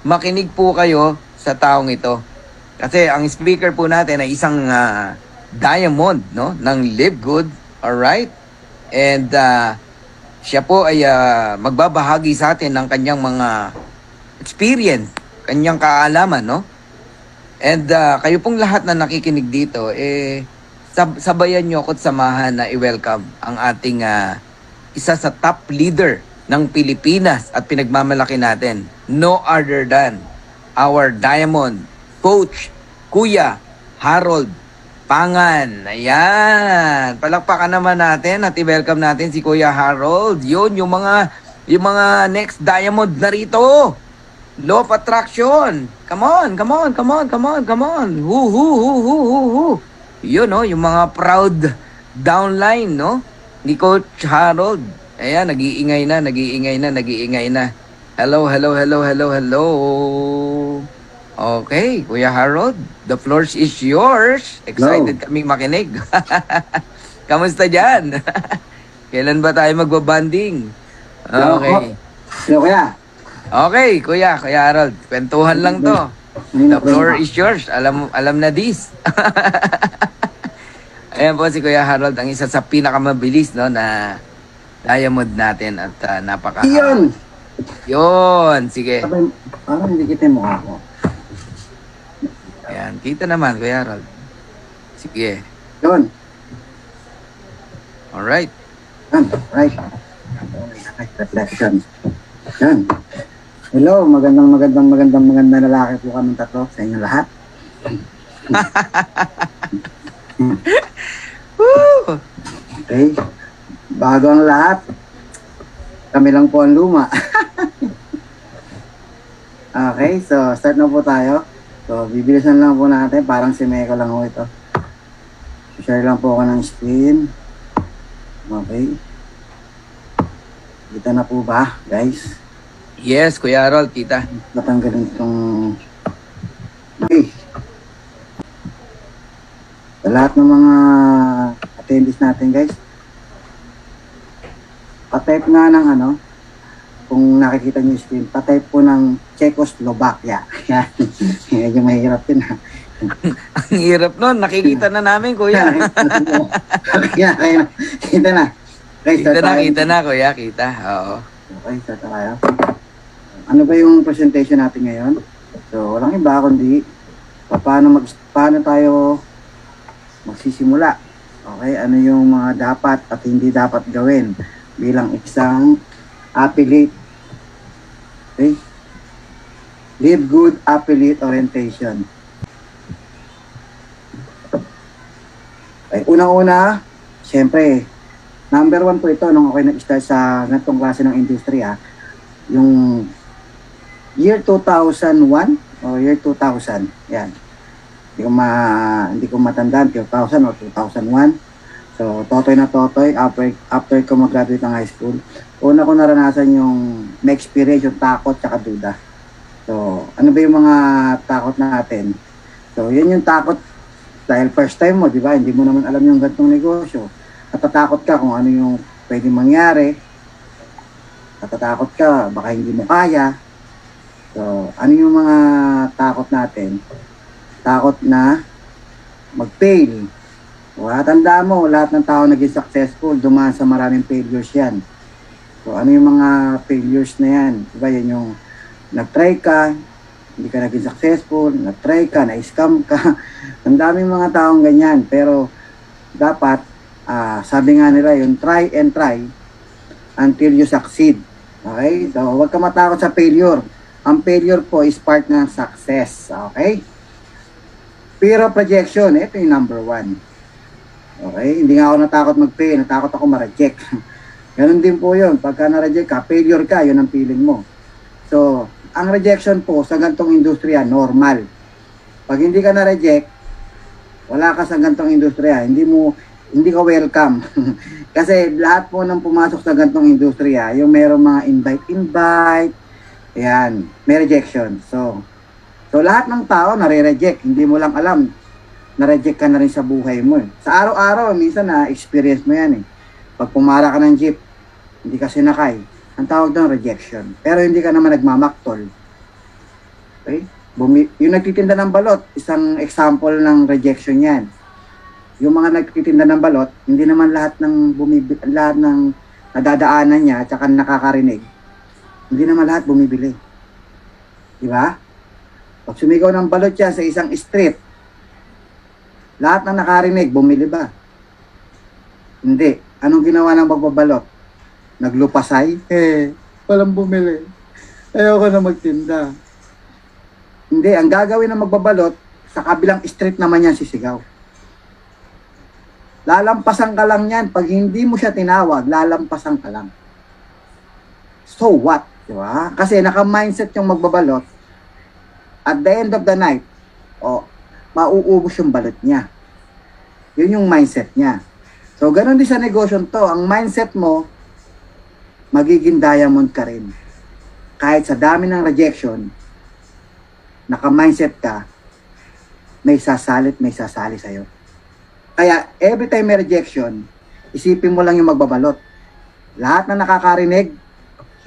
makinig po kayo sa taong ito. Kasi ang speaker po natin ay isang diamond, no? Ng Live Good, alright? And siya po ay magbabahagi sa atin ng kanyang mga experience, kanyang kaalaman, no? And kayo pong lahat na nakikinig dito, sabayan nyo ako't samahan na i-welcome ang ating isa sa top leader ng Pilipinas at pinagmamalaki natin. No other than our diamond coach, Kuya Harold Pangan. Ayan. Palakpakan naman natin at i-welcome natin si Kuya Harold. Yun, yung mga next diamond na rito. Law of attraction. Come on, come on, come on, come on, come on. Hu. Yun, no, yung mga proud downline, no? Ni Coach Harold. Ayan, nag-iingay na. Hello. Okay, Kuya Harold, the floor is yours. Excited kaming makinig. Kamusta dyan? Kailan ba tayo magbabanding? Okay. Hello, Kuya. Okay, Kuya Harold, kwentuhan lang to. The floor is yours. Alam na this. Ayan po si Kuya Harold, ang isa sa pinakamabilis, no, na diamond natin at napaka... Yun, sige. Parang hindi kita yung mukha ko. Ayan, kita naman, Kuya Harold. Sige. Yun. Alright. Right. Reflection. Yan. Hello, magandang lalaki po kami tatlo sa inyo lahat. Woo! Okay. Bago ang lahat, kami lang po ang luma. Okay, so start na po tayo. So, bibilisan lang po natin. Parang si Meko lang po ito. Share lang po ako ng screen. Okay. Kita na po ba, guys? Yes, Kuya Harold, kita. Natanggalin itong... Okay. Sa lahat ng mga attendees natin, guys, patype nga ng kung nakikita niyo yung screen, patype po ng Czechoslovakia. Yan. Medyo mahirap yun, ha. Ang hirap nun. Nakikita na namin, Kuya. Kaya, kita na. Okay, Kita na, Kuya. Kita. Oo. Okay, start tayo. Ano ba yung presentation natin ngayon? So, walang iba kundi paano tayo magsisimula. Okay, ano yung mga dapat at hindi dapat gawin bilang isang affiliate. Okay? Live Good Affiliate Orientation. Okay, unang-una, siyempre, number 1 po ito nung ako nag-start sa ganitong klase ng industriya, yung year 2001 o year 2000. Yan. Hindi ko matandaan, 2000 o 2001. So, totoy na totoy, after ko mag-graduate ng high school, una ko naranasan yung may experience, yung takot tsaka duda. So, ano ba yung mga takot natin? So, yun yung takot dahil first time mo, di ba? Hindi mo naman alam yung ganitong negosyo. Natatakot ka kung ano yung pwedeng mangyari. Natatakot ka, baka hindi mo kaya. So, ano yung mga takot natin? Takot na mag-fail. O, tandaan mo, lahat ng tao naging successful, dumaan sa maraming failures yan. So, ano yung mga failures na yan? Diba, yan yung nag-try ka, hindi ka naging successful, nag-try ka, na-scam ka. Ang daming mga taong ganyan. Pero, dapat, sabi nga nila, yung try and try until you succeed. Okay? So, huwag ka matakot sa failure. Ang failure po is part ng success. Okay? Fear of rejection, ito yung number 1. Okay? Hindi nga ako natakot mag-fail, natakot ako ma-reject. Ganun din po yun. Pagka na-reject ka, failure ka, yun ang feeling mo. So, ang rejection po sa gantong industriya, normal. Pag hindi ka na-reject, wala ka sa gantong industriya, hindi ka welcome. Kasi lahat po ng pumasok sa gantong industriya, yung merong mga invite, yan, may rejection. So lahat ng tao nare-reject, hindi mo lang alam, na-reject ka na rin sa buhay mo. Sa araw-araw, minsan na-experience mo yan. Pag pumara ka ng jeep, hindi ka sinakay, ang tawag doon rejection. Pero hindi ka naman nagmamaktol. Okay? Yung nagtitinda ng balot, isang example ng rejection yan. Yung mga nagtitinda ng balot, hindi naman lahat ng nadadaanan niya at saka nakakarinig, hindi naman lahat bumibili. Di ba? Pag sumigaw ng balot yan sa isang street, lahat ng nakarinig, bumili ba? Hindi. Anong ginawa ng magbabalot? Naglupasay? Walang bumili. Ayoko na magtinda. Hindi, ang gagawin ng magbabalot, sa kabilang street naman yan sisigaw. Lalampasan ka lang yan. Pag hindi mo siya tinawag, lalampasan ka lang. So what? Diba? Kasi naka-mindset yung magbabalot. At the end of the night, mauubos yung balot niya. Yun yung mindset niya. So, ganun din sa negosyo to. Ang mindset mo, magiging diamond ka rin. Kahit sa dami ng rejection, naka-mindset ka, may sasali sa'yo. Kaya, every time may rejection, isipin mo lang yung magbabalot. Lahat na nakakarinig,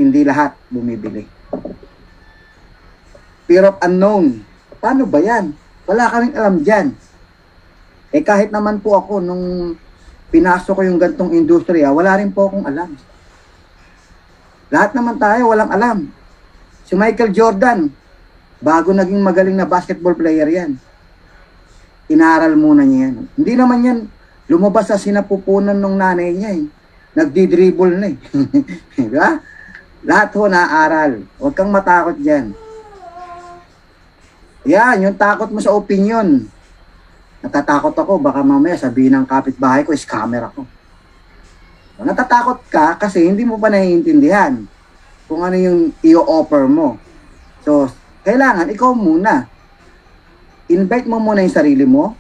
hindi lahat bumibili. Fear of unknown. Paano ba yan? Wala kaming alam dyan. Kahit naman po ako, nung pinasok ko yung gantong industriya, wala rin po akong alam. Lahat naman tayo, walang alam. Si Michael Jordan, bago naging magaling na basketball player yan. Inaral muna niya yan. Hindi naman yan lumabas sa sinapupunan ng nanay niya eh. Nagdi-dribble na eh. Diba? Lahat ho naaral. Huwag kang matakot dyan. Yan, yung takot mo sa opinion. Natatakot ako, baka mamaya sabihin ng kapitbahay ko, scammer ako. Natatakot ka kasi hindi mo pa naiintindihan kung ano yung i-offer mo. So, kailangan ikaw muna. Invite mo muna yung sarili mo.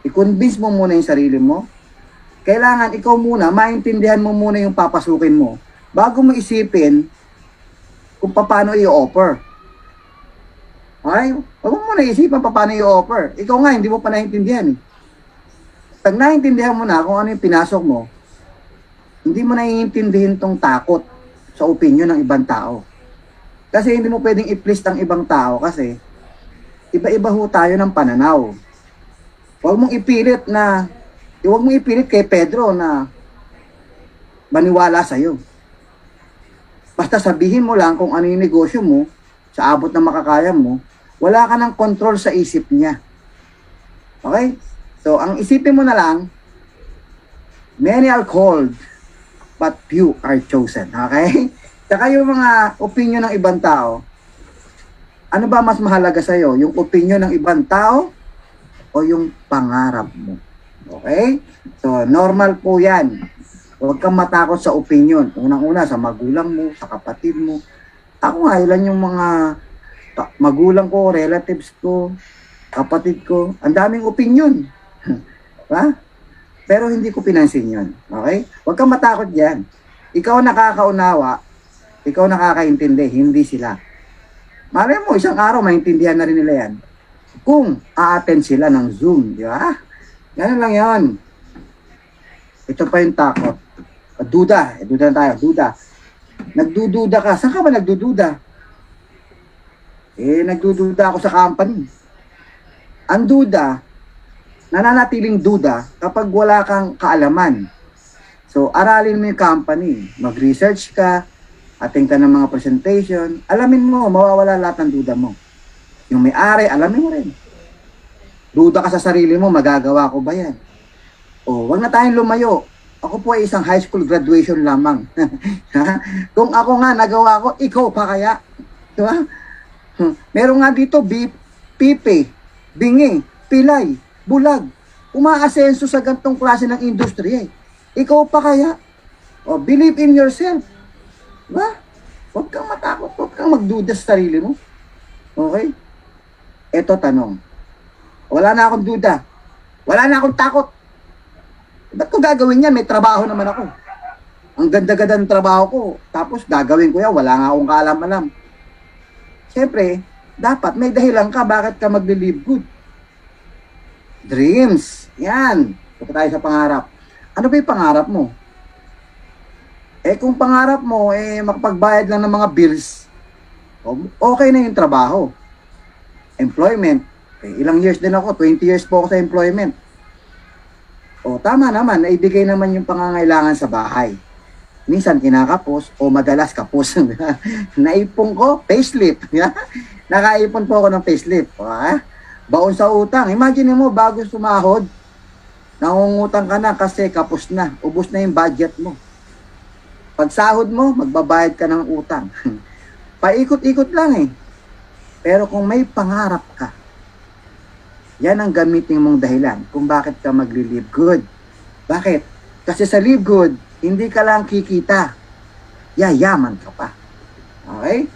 I-convince mo muna yung sarili mo. Kailangan ikaw muna, maintindihan mo muna yung papasukin mo bago mo isipin kung paano i-offer. Okay? Huwag mo muna isipan paano i-offer. Ikaw nga, hindi mo pa naiintindihan. Pag naiintindihan mo na kung ano yung pinasok mo, hindi mo naiintindihan tong takot sa opinion ng ibang tao. Kasi hindi mo pwedeng i-please ang ibang tao kasi iba-iba ho tayo ng pananaw. Huwag mong ipilit kay Pedro na maniwala sa'yo. Basta sabihin mo lang kung ano yung negosyo mo, sa abot ng makakaya mo, wala ka ng control sa isip niya. Okay? So, ang isipin mo na lang, many are called, but few are chosen. Okay? Saka yung mga opinion ng ibang tao, ano ba mas mahalaga sa'yo? Yung opinion ng ibang tao o yung pangarap mo? Okay? So, normal po yan. Huwag kang matakot sa opinion. Unang-una, sa magulang mo, sa kapatid mo. Ako nga, ilan yung mga magulang ko, relatives ko, kapatid ko. Ang daming opinion. Ha? Pero hindi ko pinansin yun. Okay? Huwag kang matakot yan. Ikaw nakakaunawa, ikaw nakakaintindi, hindi sila. Malay mo, isang araw, maintindihan na rin nila yan. Kung a-attend sila ng Zoom, di ba? Ganun lang yan. Ito pa yung takot. Duda. Duda na tayo. Duda. Nagdududa ka. Saan ka ba nagdududa? Nagdududa ako sa company. Ang duda, nananatiling duda kapag wala kang kaalaman. So, aralin mo yung company. Mag-research ka, attend ka ng mga presentation, alamin mo, mawawala lahat ng duda mo. Yung may-ari, alamin mo rin. Duda ka sa sarili mo, magagawa ko ba yan? O, wag na tayong lumayo. Ako po ay isang high school graduation lamang. Kung ako nga nagawa ko, ikaw pa kaya? Diba? Meron nga dito, pipi, bingi, pilay, bulag. Umaasenso sa gantong klase ng industriya. Ikaw pa kaya? O, believe in yourself. Diba? Huwag kang matakot. Huwag kang magduda sa sarili mo. Okay? Eto tanong. Wala na akong duda. Wala na akong takot. Ba't ko gagawin yan? May trabaho naman ako. Ang ganda-ganda ng trabaho ko. Tapos gagawin ko yan. Wala nga akong kaalam-alam. Siyempre, dapat may dahilan ka bakit ka mag-live good. Dreams. Yan. Punta tayo sa pangarap. Ano ba yung pangarap mo? Kung pangarap mo, makapagbayad lang ng mga bills, okay na yung trabaho. employment. Ilang years din ako, 20 years po ako sa employment. O tama naman, naibigay naman yung pangangailangan sa bahay. Minsan kinakapos o madalas kapos. Naipon ko, payslip. Nakaipon po ako ng payslip. Baon sa utang. Imagine mo, bago sumahod, nangungutang ka na kasi kapos na. Ubus na yung budget mo. Pag sahod mo, magbabayad ka ng utang. Paikot-ikot lang eh. Pero kung may pangarap ka, yan ang gamitin mong dahilan kung bakit ka magli-live good. Bakit? Kasi sa live good, hindi ka lang kikita. Yayaman ka pa. Okay?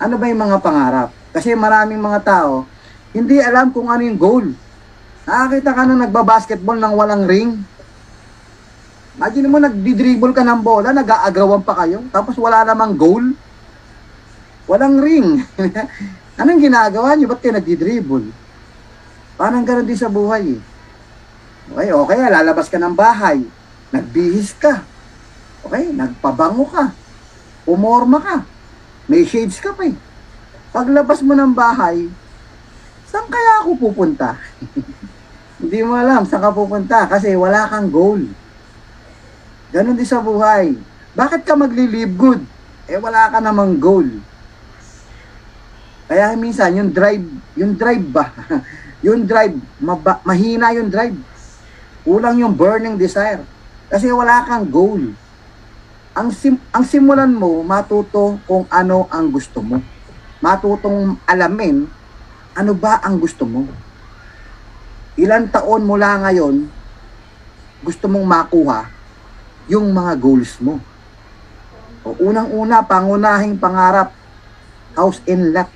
Ano ba yung mga pangarap? Kasi maraming mga tao, hindi alam kung ano yung goal. Nakakita ka na nagbabasketball ng walang ring. Imagine mo, nagdi-dribble ka ng bola, nag-aagawan pa kayo, tapos wala namang goal. Walang ring. Anong ginagawa niyo? Ba't kayo nagdi-dribble? Parang ganun din sa buhay eh. Okay, lalabas ka ng bahay. Nagbihis ka. Okay, nagpabango ka. Umorma ka. May shades ka pa eh. Paglabas mo ng bahay, saan kaya ako pupunta? Hindi mo alam saan ka pupunta kasi wala kang goal. Ganun din sa buhay. Bakit ka magli-live good? Wala ka namang goal. Kaya minsan, yung drive ba? Yung drive, mahina yung drive. Kulang yung burning desire. Kasi wala kang goal. Ang simulan mo, matuto kung ano ang gusto mo. Matutong alamin, ano ba ang gusto mo. Ilang taon mula ngayon, gusto mong makuha yung mga goals mo. O unang-una, pangunahing pangarap, house and lot.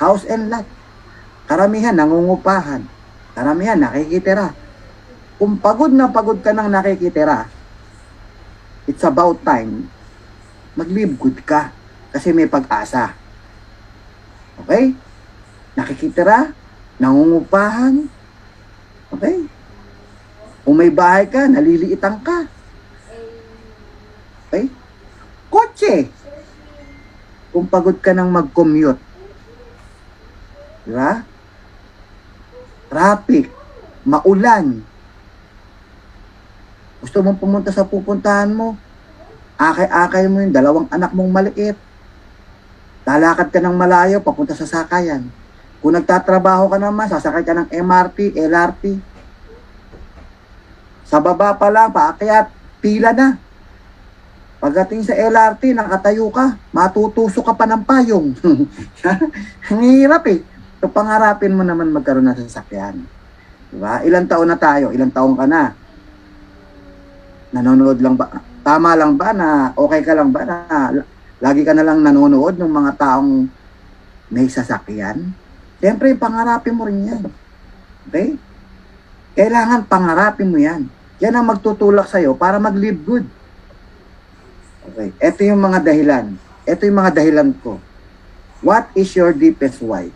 House and lot. Karamihan nangungupahan. Karamihan nakikitira. Kung pagod ka nang nakikitira, it's about time mag-live good ka kasi may pag-asa. Okay? Nakikitira, nangungupahan. Okay? Kung may bahay ka, naliliitan ka. Okay? Kotse. Kung pagod ka nang mag-commute. Diba? Traffic. Maulan. Gusto mong pumunta sa pupuntahan mo. Akay-akay mo yung dalawang anak mong maliit. Lalakad ka ng malayo, papunta sa sakayan. Kung nagtatrabaho ka naman, sasakay ka ng MRT, LRT. Sa baba pa lang, paakyat, pila na. Pagdating sa LRT, nakatayo ka, matutusok ka pa ng payong. Ang hirap eh. So, pangarapin mo naman magkaroon ng sasakyan. Diba? Ilang taon na tayo? Ilang taon ka na? Nanonood lang ba? Tama lang ba na okay ka lang ba na lagi ka na lang nanonood ng mga taong may sasakyan? Siyempre, pangarapin mo rin yan. Okay? Kailangan pangarapin mo yan. Yan ang magtutulak sa'yo para mag-live good. Okay. Ito yung mga dahilan. Ito yung mga dahilan ko. What is your deepest why?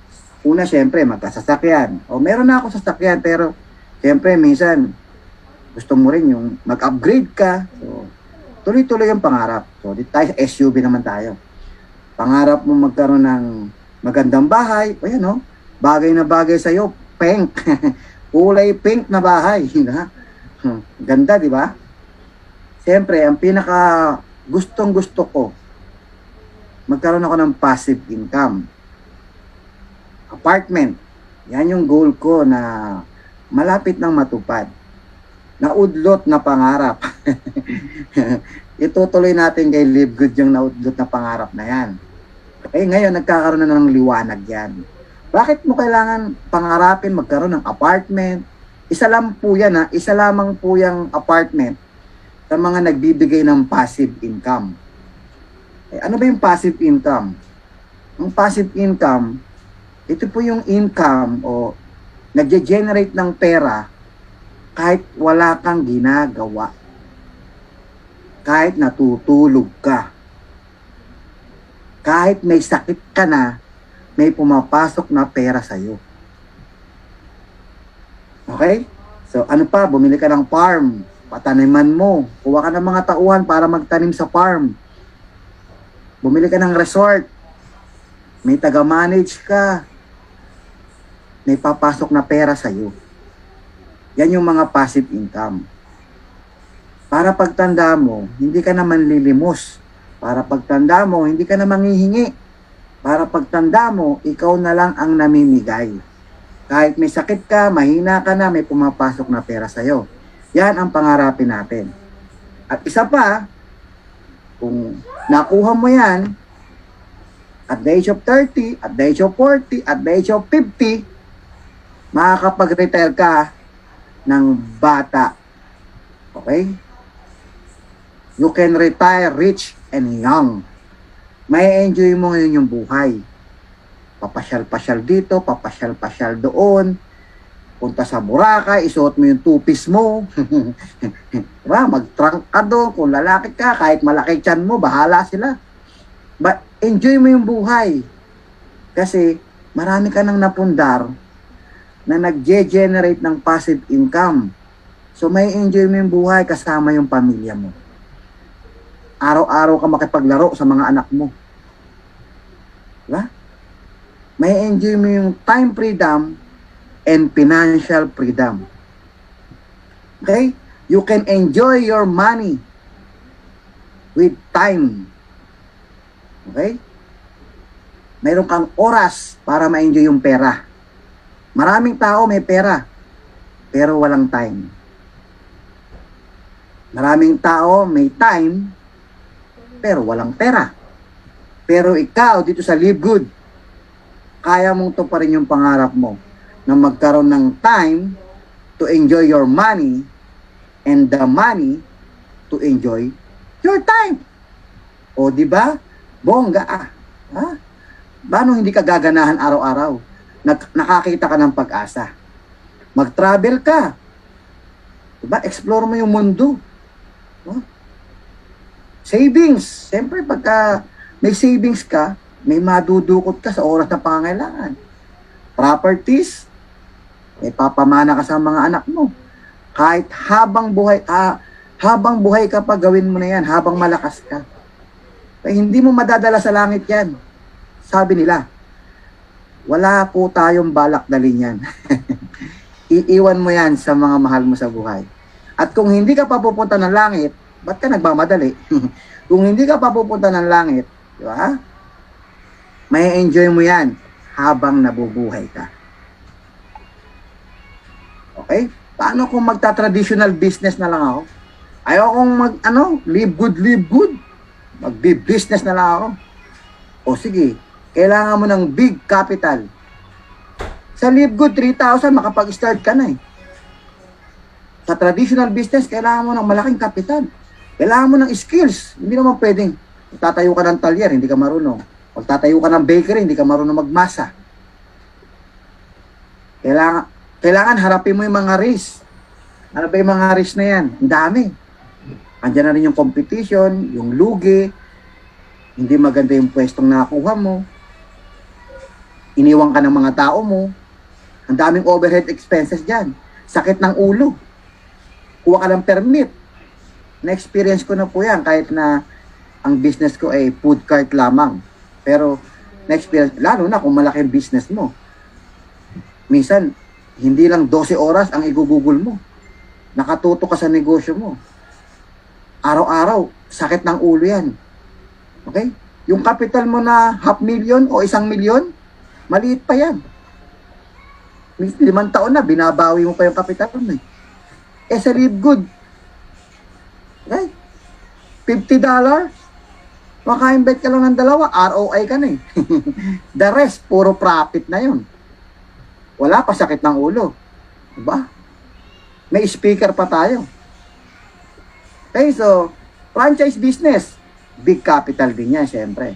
Una, siyempre, magkasasakyan. O, meron na ako sasakyan, pero siyempre, minsan, gusto mo rin yung mag-upgrade ka. So, tuloy-tuloy yung pangarap. So, dito tayo sa SUV naman tayo. Pangarap mo magkaroon ng magandang bahay. O yan, no? Bagay na bagay sa'yo. Pink. Kulay pink na bahay. Ganda, di ba? Siyempre, ang pinaka gustong-gusto ko, magkaroon ako ng passive income. Apartment. Yan yung goal ko na malapit nang matupad. Naudlot na pangarap. Itutuloy natin kay Live Good yung naudlot na pangarap na yan. Okay, ngayon nagkakaroon na ng liwanag yan. Bakit mo kailangan pangarapin magkaroon ng apartment? Isa lang po yan ha. Isa lamang po yung apartment sa mga nagbibigay ng passive income. Ano ba yung passive income? Ang passive income, ito po yung income o nagge-generate ng pera kahit wala kang ginagawa. Kahit natutulog ka. Kahit may sakit ka na, may pumapasok na pera sa'yo. Okay? So, ano pa? Bumili ka ng farm. Pataniman mo. Kuha ka ng mga tauhan para magtanim sa farm. Bumili ka ng resort. May taga-manage ka. may papasok na pera sa'yo. Yan yung mga passive income. Para pagtanda mo, hindi ka na manlilimos. Para pagtanda mo, hindi ka na manghihingi. Para pagtanda mo, ikaw na lang ang namimigay. Kahit may sakit ka, mahina ka na, may pumapasok na pera sa'yo. Yan ang pangarapin natin. At isa pa, kung nakuha mo yan, at the age of 30, at the age of 40, at the age of 50, makakapag-retire ka ng bata. Okay? You can retire rich and young. May enjoy mo ngayon yung buhay. Papasyal-pasyal dito, papasyal-pasyal doon. Punta sa Boracay, isuot mo yung two-piece mo. Diba? Mag-trunk ka doon. Kung lalaki ka, kahit malaki tiyan mo, bahala sila. But enjoy mo yung buhay. Kasi marami ka nang napundar na nag-generate ng passive income. So may enjoy mo yung buhay kasama yung pamilya mo. Araw-araw ka makipaglaro sa mga anak mo. Diba? May enjoy mo yung time freedom and financial freedom. Okay? You can enjoy your money with time. Okay? Mayroon kang oras para ma-enjoy yung pera. Maraming tao may pera, pero walang time. Maraming tao may time, pero walang pera. Pero ikaw, dito sa Live Good, kaya mong tuparin yung pangarap mo na magkaroon ng time to enjoy your money and the money to enjoy your time. O, di ba? Bongga ah. Ha? Paano hindi ka gaganahan araw-araw? Nakakita ka ng pag-asa. Mag-travel ka. Diba? Explore mo yung mundo. Huh? Savings. Siyempre, pagka may savings ka, may madudukot ka sa oras na pangangailangan. Properties, may papamana ka sa mga anak mo. Kahit habang buhay ka pa, gawin mo na yan. Habang malakas ka. Hindi mo madadala sa langit yan. Sabi nila, wala po tayong balak dalhin yan. Iiwan mo yan sa mga mahal mo sa buhay. At kung hindi ka pa pupunta ng langit, ba't ka nagmamadali? Kung hindi ka pa pupunta ng langit, di ba? May enjoy mo yan habang nabubuhay ka. Okay? Paano kung magta-traditional business na lang ako? Ayaw kong live good. Mag-business na lang ako. O sige, kailangan mo ng big capital. Sa Live Good, 3,000, makapag-start ka na eh. Sa traditional business, kailangan mo ng malaking capital. Kailangan mo ng skills. Hindi naman pwedeng tatayo ka ng talyer, hindi ka marunong. Pag tatayo ka ng bakery, hindi ka marunong magmasa. Kailangan harapin mo yung mga risk. Ano ba yung mga risk na yan? Ang dami. Andiyan na rin yung competition, yung lugi, hindi maganda yung pwestong nakuha mo, iniwan ka ng mga tao mo, ang daming overhead expenses dyan, sakit ng ulo, kuha ka ng permit. Na-experience ko na po yan kahit na ang business ko ay food cart lamang. Pero na-experience, lalo na kung malaki ang business mo. Minsan, hindi lang 12 oras ang igugugol mo. Nakatuto ka sa negosyo mo. Araw-araw, sakit ng ulo yan. Okay? Yung capital mo na 500,000 o 1,000,000, maliit pa yan. 5 taon na, binabawi mo pa yung capital mo eh. Sa Live Good, okay? $50, maka-invest ka lang ng 2, ROI ka na eh. The rest, puro profit na yun. Wala pa sakit ng ulo. Diba? May speaker pa tayo. Okay, so, franchise business, big capital din yan, syempre.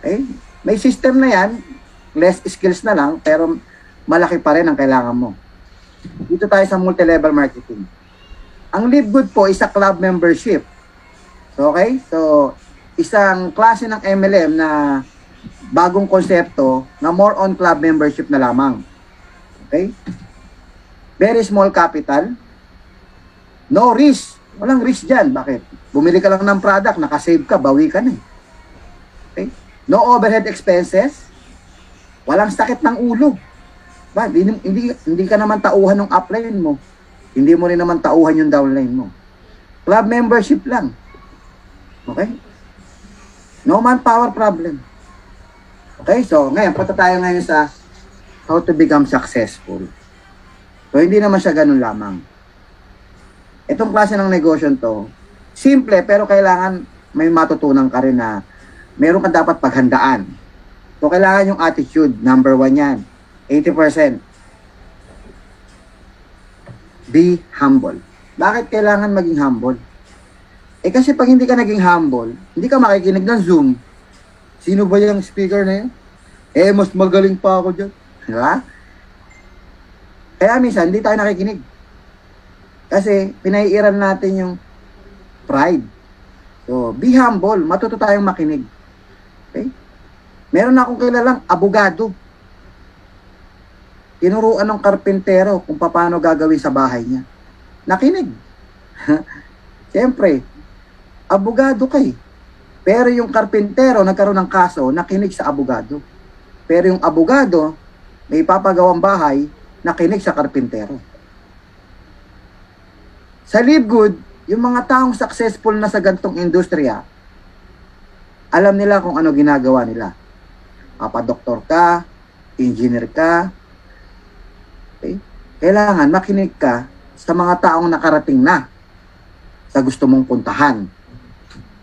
Okay? May system na yan, less skills na lang, pero malaki pa rin ang kailangan mo. Dito tayo sa multi-level marketing. Ang Live Good po, isa club membership. So, okay? So, isang klase ng MLM na bagong konsepto na more on club membership na lamang. Okay? Very small capital. No risk. Walang risk dyan. Bakit? Bumili ka lang ng product, nakasave ka, bawi ka na. Okay? No overhead expenses. Walang sakit ng ulo. Ba, hindi ka naman tauhan ng upline mo. Hindi mo rin naman tauhan yung downline mo. Club membership lang. Okay? No manpower problem. Okay, so ngayon, punta tayo ngayon sa how to become successful. So, hindi naman siya ganun lamang. Itong klase ng negosyo to, simple, pero kailangan may matutunan ka rin na meron ka dapat paghandaan. So, kailangan yung attitude, number 1 yan. 80%. Be humble. Bakit kailangan maging humble? Kasi pag hindi ka naging humble, hindi ka makikinig ng Zoom. Sino ba yung speaker na yun? Mas magaling pa ako dyan. Diba? Kaya minsan, hindi tayo nakikinig. Kasi, pinaiiran natin yung pride. So, be humble. Matuto tayong makinig. Okay? Meron akong kilalang abogado. Tinuruan ng karpintero kung paano gagawin sa bahay niya. Nakinig. Siyempre, abogado ka eh. Pero yung karpintero nagkaroon ng kaso, nakinig sa abogado. Pero yung abogado, may papagawang bahay, nakinig sa karpintero. Sa Live Good, yung mga taong successful na sa gantong industriya, alam nila kung ano ginagawa nila. Papadoktor ka, engineer ka, okay? Kailangan makinig ka sa mga taong nakarating na sa gusto mong puntahan.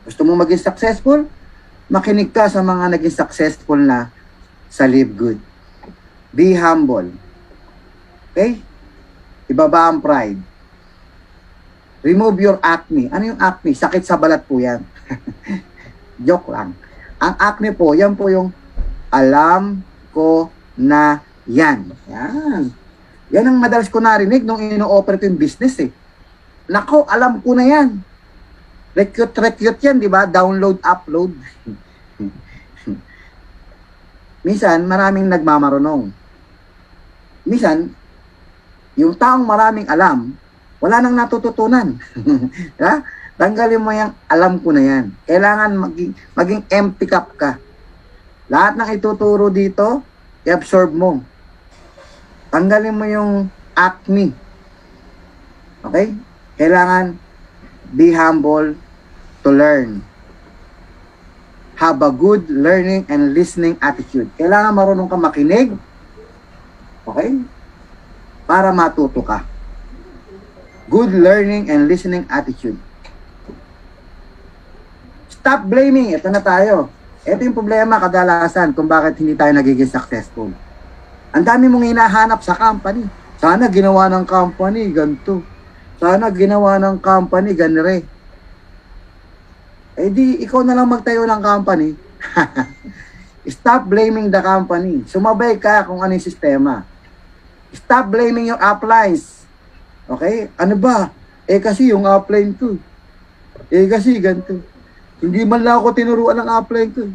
Gusto mong maging successful? Makinig ka sa mga naging successful na sa Live Good. Be humble. Okay? Ibaba ang pride. Remove your acne. Ano yung acne? Sakit sa balat po yan. Joke lang. Ang acne po, yan po yung alam ko na yan. Yan. Yan ang madalas ko narinig nung ino-operate yung business eh. Nako, alam ko na yan. Recute yan, di ba? Download, upload. Minsan, maraming nagmamarunong. Minsan, yung taong maraming alam, wala nang natututunan. Ha? Tanggalin mo yung alam ko na yan. Kailangan maging empty cup ka. Lahat ng ituturo dito, i-absorb mo. Tanggalin mo yung acne. Okay? Kailangan be humble to learn. Have a good learning and listening attitude. Kailangan marunong ka makinig. Okay? Para matuto ka. Good learning and listening attitude. Stop blaming. Ito na tayo. Ito yung problema kadalasan kung bakit hindi tayo nagiging successful. Ang dami mong hinahanap sa company. Sana ginawa ng company ganito. Sana ginawa ng company ganire. Di ikaw na lang magtayo ng company. Stop blaming the company. Sumabay ka kung ano yung sistema. Stop blaming yung uplines. Okay? Ano ba? Kasi yung upline ko. Kasi ganito. Hindi man lang ako tinuruan ng upline ko.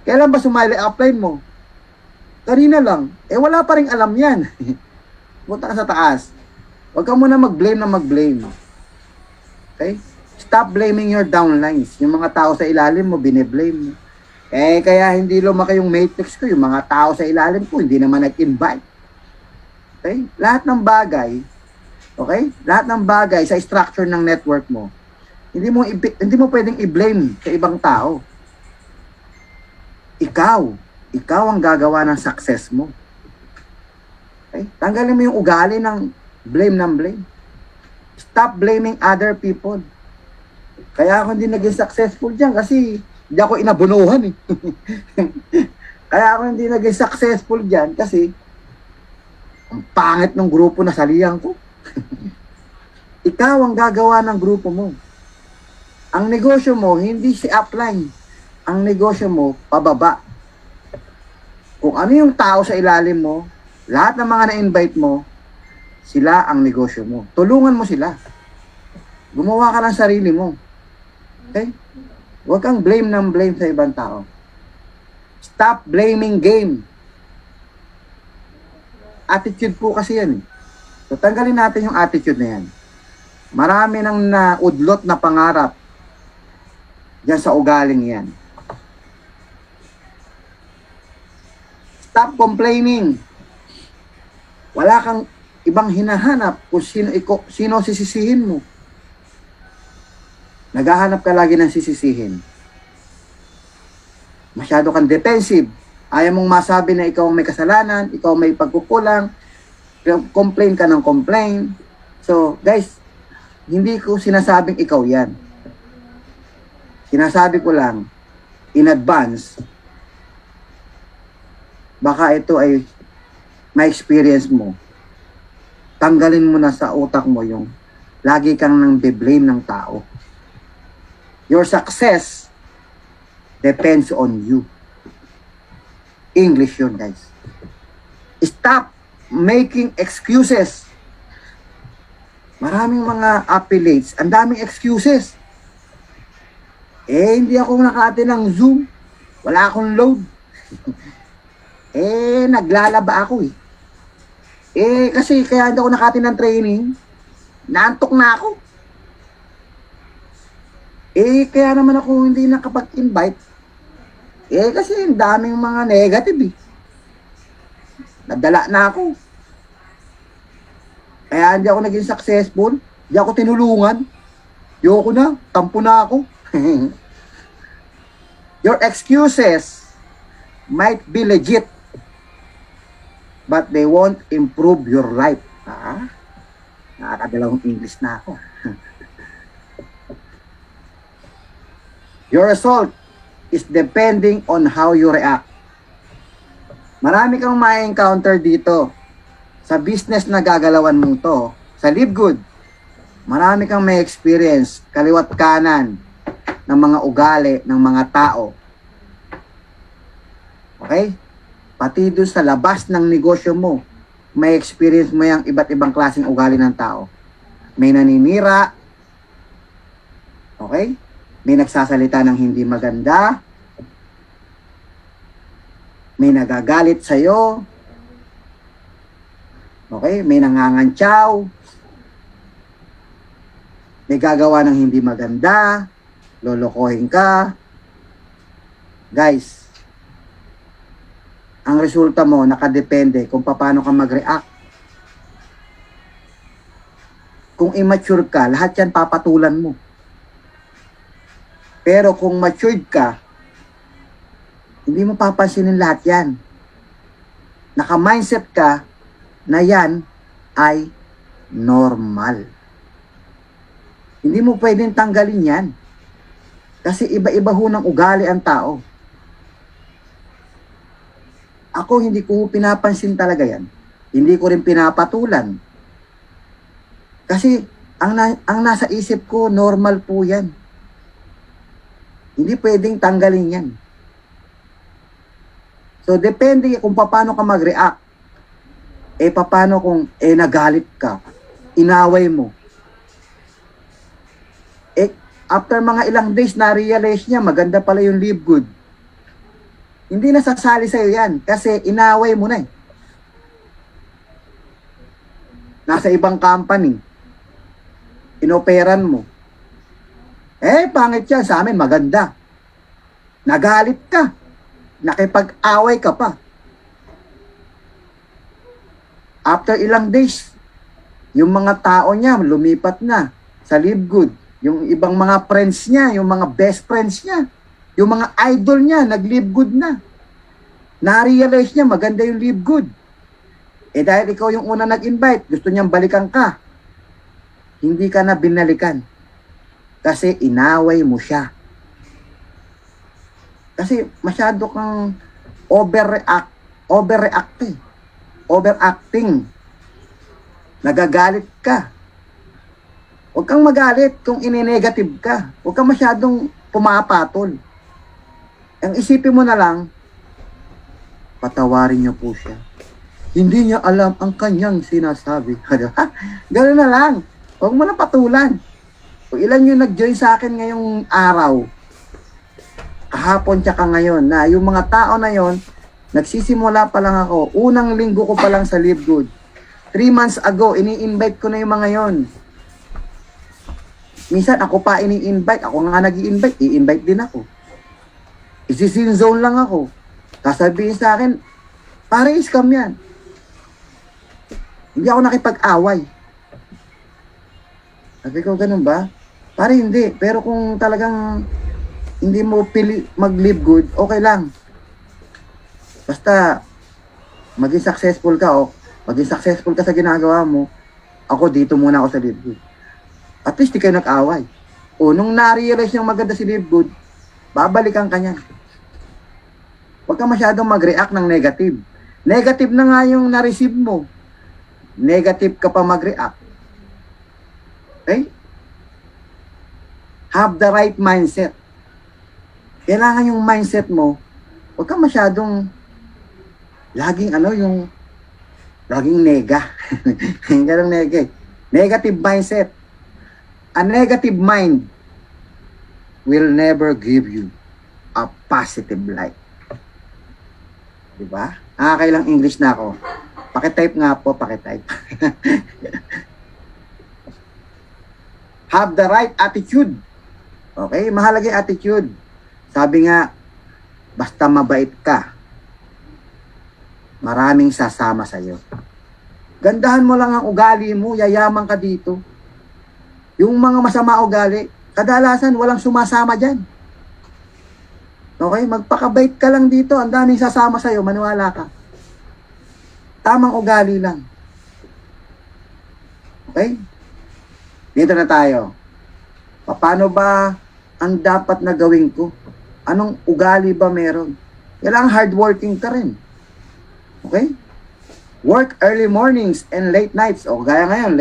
Kailan ba sumali upline mo? Kanina lang. Wala pa rin alam yan. Punta ka sa taas. Huwag ka muna mag-blame na mag-blame. Okay? Stop blaming your downlines. Yung mga tao sa ilalim mo, bine-blame mo. Kaya hindi lumaki yung matrix ko. Yung mga tao sa ilalim ko, hindi naman nag-invite. Okay? Lahat ng bagay, okay? Lahat ng bagay sa structure ng network mo, hindi mo pwedeng i-blame sa ibang tao. Ikaw ang gagawa ng success mo. Okay? Tanggalin mo yung ugali ng blame. Stop blaming other people. Kaya ako hindi naging successful dyan kasi hindi ako inabunuhan eh. Kaya ako hindi naging successful dyan kasi ang pangit ng grupo na salihan ko. Ikaw ang gagawa ng grupo mo. Ang negosyo mo, hindi si upline. Ang negosyo mo, pababa. Kung ano yung tao sa ilalim mo, lahat ng mga na-invite mo, sila ang negosyo mo. Tulungan mo sila. Gumawa ka ng sarili mo. Okay? Huwag kang blame sa ibang tao. Stop blaming game. Attitude po kasi yan. So, tanggalin natin yung attitude na yan. Marami nang naudlot na pangarap diyan sa ugaling yan. Stop complaining. Wala kang ibang hinahanap kung sino sisisihin mo. Naghahanap ka lagi ng sisisihin. Masyado kang defensive. Ayaw mong masabi na ikaw ang may kasalanan, ikaw ang may pagkukulang, complain ka ng complain. So, guys, hindi ko sinasabing ikaw yan. Sinasabi ko lang, in advance, baka ito ay may experience mo. Tanggalin mo na sa utak mo yung lagi kang nang be-blame ng tao. Your success depends on you. English yun, guys. Stop making excuses. Maraming mga affiliates, ang daming excuses. Hindi ako nakati ng Zoom. Wala akong load. Naglalaba ako kasi kaya hindi ako nakati ng training. Naantok na ako. Kaya naman ako hindi nakapag-invite. Kasi ang daming mga negative Nadala na ako. Kaya hindi ako naging successful. Hindi ako tinulungan. Yoko na. Tampo na ako. Your excuses might be legit, but they won't improve your life. Nakakadalawang English na ako. Your result is depending on how you react. Marami kang ma-encounter dito sa business na gagalawan mo to, sa Live Good. Marami kang may experience, kaliwat kanan, ng mga ugali, ng mga tao. Okay? Pati doon sa labas ng negosyo mo, may experience mo yung iba't ibang klaseng ugali ng tao. May naninira, okay? May nagsasalita ng hindi maganda, may nagagalit sa'yo, okay? May nangangantsaw, may gagawa ng hindi maganda, lolokohin ka. Guys, ang resulta mo nakadepende kung paano ka mag-react. Kung immature ka, lahat yan papatulan mo. Pero kung matured ka, hindi mo papansinin lahat yan. Naka-mindset ka na yan ay normal. Hindi mo pwedeng tanggalin yan. Kasi iba-iba ho ng ugali ang tao. Ako hindi ko pinapansin talaga yan. Hindi ko rin pinapatulan. Kasi ang nasa isip ko, normal po yan. Hindi pwedeng tanggalin yan. So, depende kung paano ka mag-react. Paano kung nagalit ka, inaway mo. After mga ilang days, na-realize niya, maganda pala yung Live Good. Hindi na sasali sa'yo yan, kasi inaway mo na Nasa ibang company. Inoperan mo. Pangit yan, sa amin maganda. Nagalit ka. Nakipag-away ka pa. After ilang days, yung mga tao niya lumipat na sa Live Good. Yung ibang mga friends niya, yung mga best friends niya, yung mga idol niya, nag-Live Good na. Na-realize niya, maganda yung Live Good. Dahil ikaw yung una nag-invite, gusto niyang balikan ka. Hindi ka na binalikan. Kasi inaway mo siya. Kasi masyado kang overacting. Nagagalit ka. Huwag kang magalit kung ine-negative ka. Huwag kang masyadong pumapatol. Ang isipin mo na lang, patawarin niyo po siya. Hindi niya alam ang kanyang sinasabi. Gano'n na lang. Huwag mo na patulan. Kung ilan yung nag-join sa akin ngayong araw, kahapon tsaka ngayon, na yung mga tao na yon, nagsisimula pa lang ako. Unang linggo ko pa lang sa Live Good. 3 months ago, ini-invite ko na yung mga yon. Minsan ako pa ini-invite. Ako nga nag-i-invite. I-invite din ako. Isi-sin zone lang ako. Sasabihin sa akin, pare, scam yan. Hindi ako nakipag-away. Sabi ko, ganun ba? Pare, hindi. Pero kung talagang hindi mo pili mag-live good, okay lang. Basta, maging successful ka, o maging successful ka sa ginagawa mo, ako dito muna ako sa live good. At least di kayo nag-away. O, nung na-realize yung maganda si live good, babalikan ka niya. Huwag ka masyadong mag-react ng negative. Negative na nga yung na-receive mo. Negative ka pa mag-react. Okay? Have the right mindset. Kailangan yung mindset mo, huwag ka masyadong laging laging nega. Ganang nega. Negative mindset. A negative mind will never give you a positive life. Diba? Nakakailang English na ako. Pakitype nga po, pakitype. Have the right attitude. Okay? Mahalaga yung attitude. Sabi nga, basta mabait ka, maraming sasama sa'yo. Gandahan mo lang ang ugali mo, yayaman ka dito. Yung mga masama ugali, kadalasan walang sumasama dyan. Okay? Magpakabait ka lang dito, ang daming sasama sa'yo, maniwala ka. Tamang ugali lang. Okay? Dito na tayo. Paano ba ang dapat na gawin ko? Anong ugali ba meron? Kailangan hardworking ka rin. Okay? Work early mornings and late nights. O, gaya ngayon,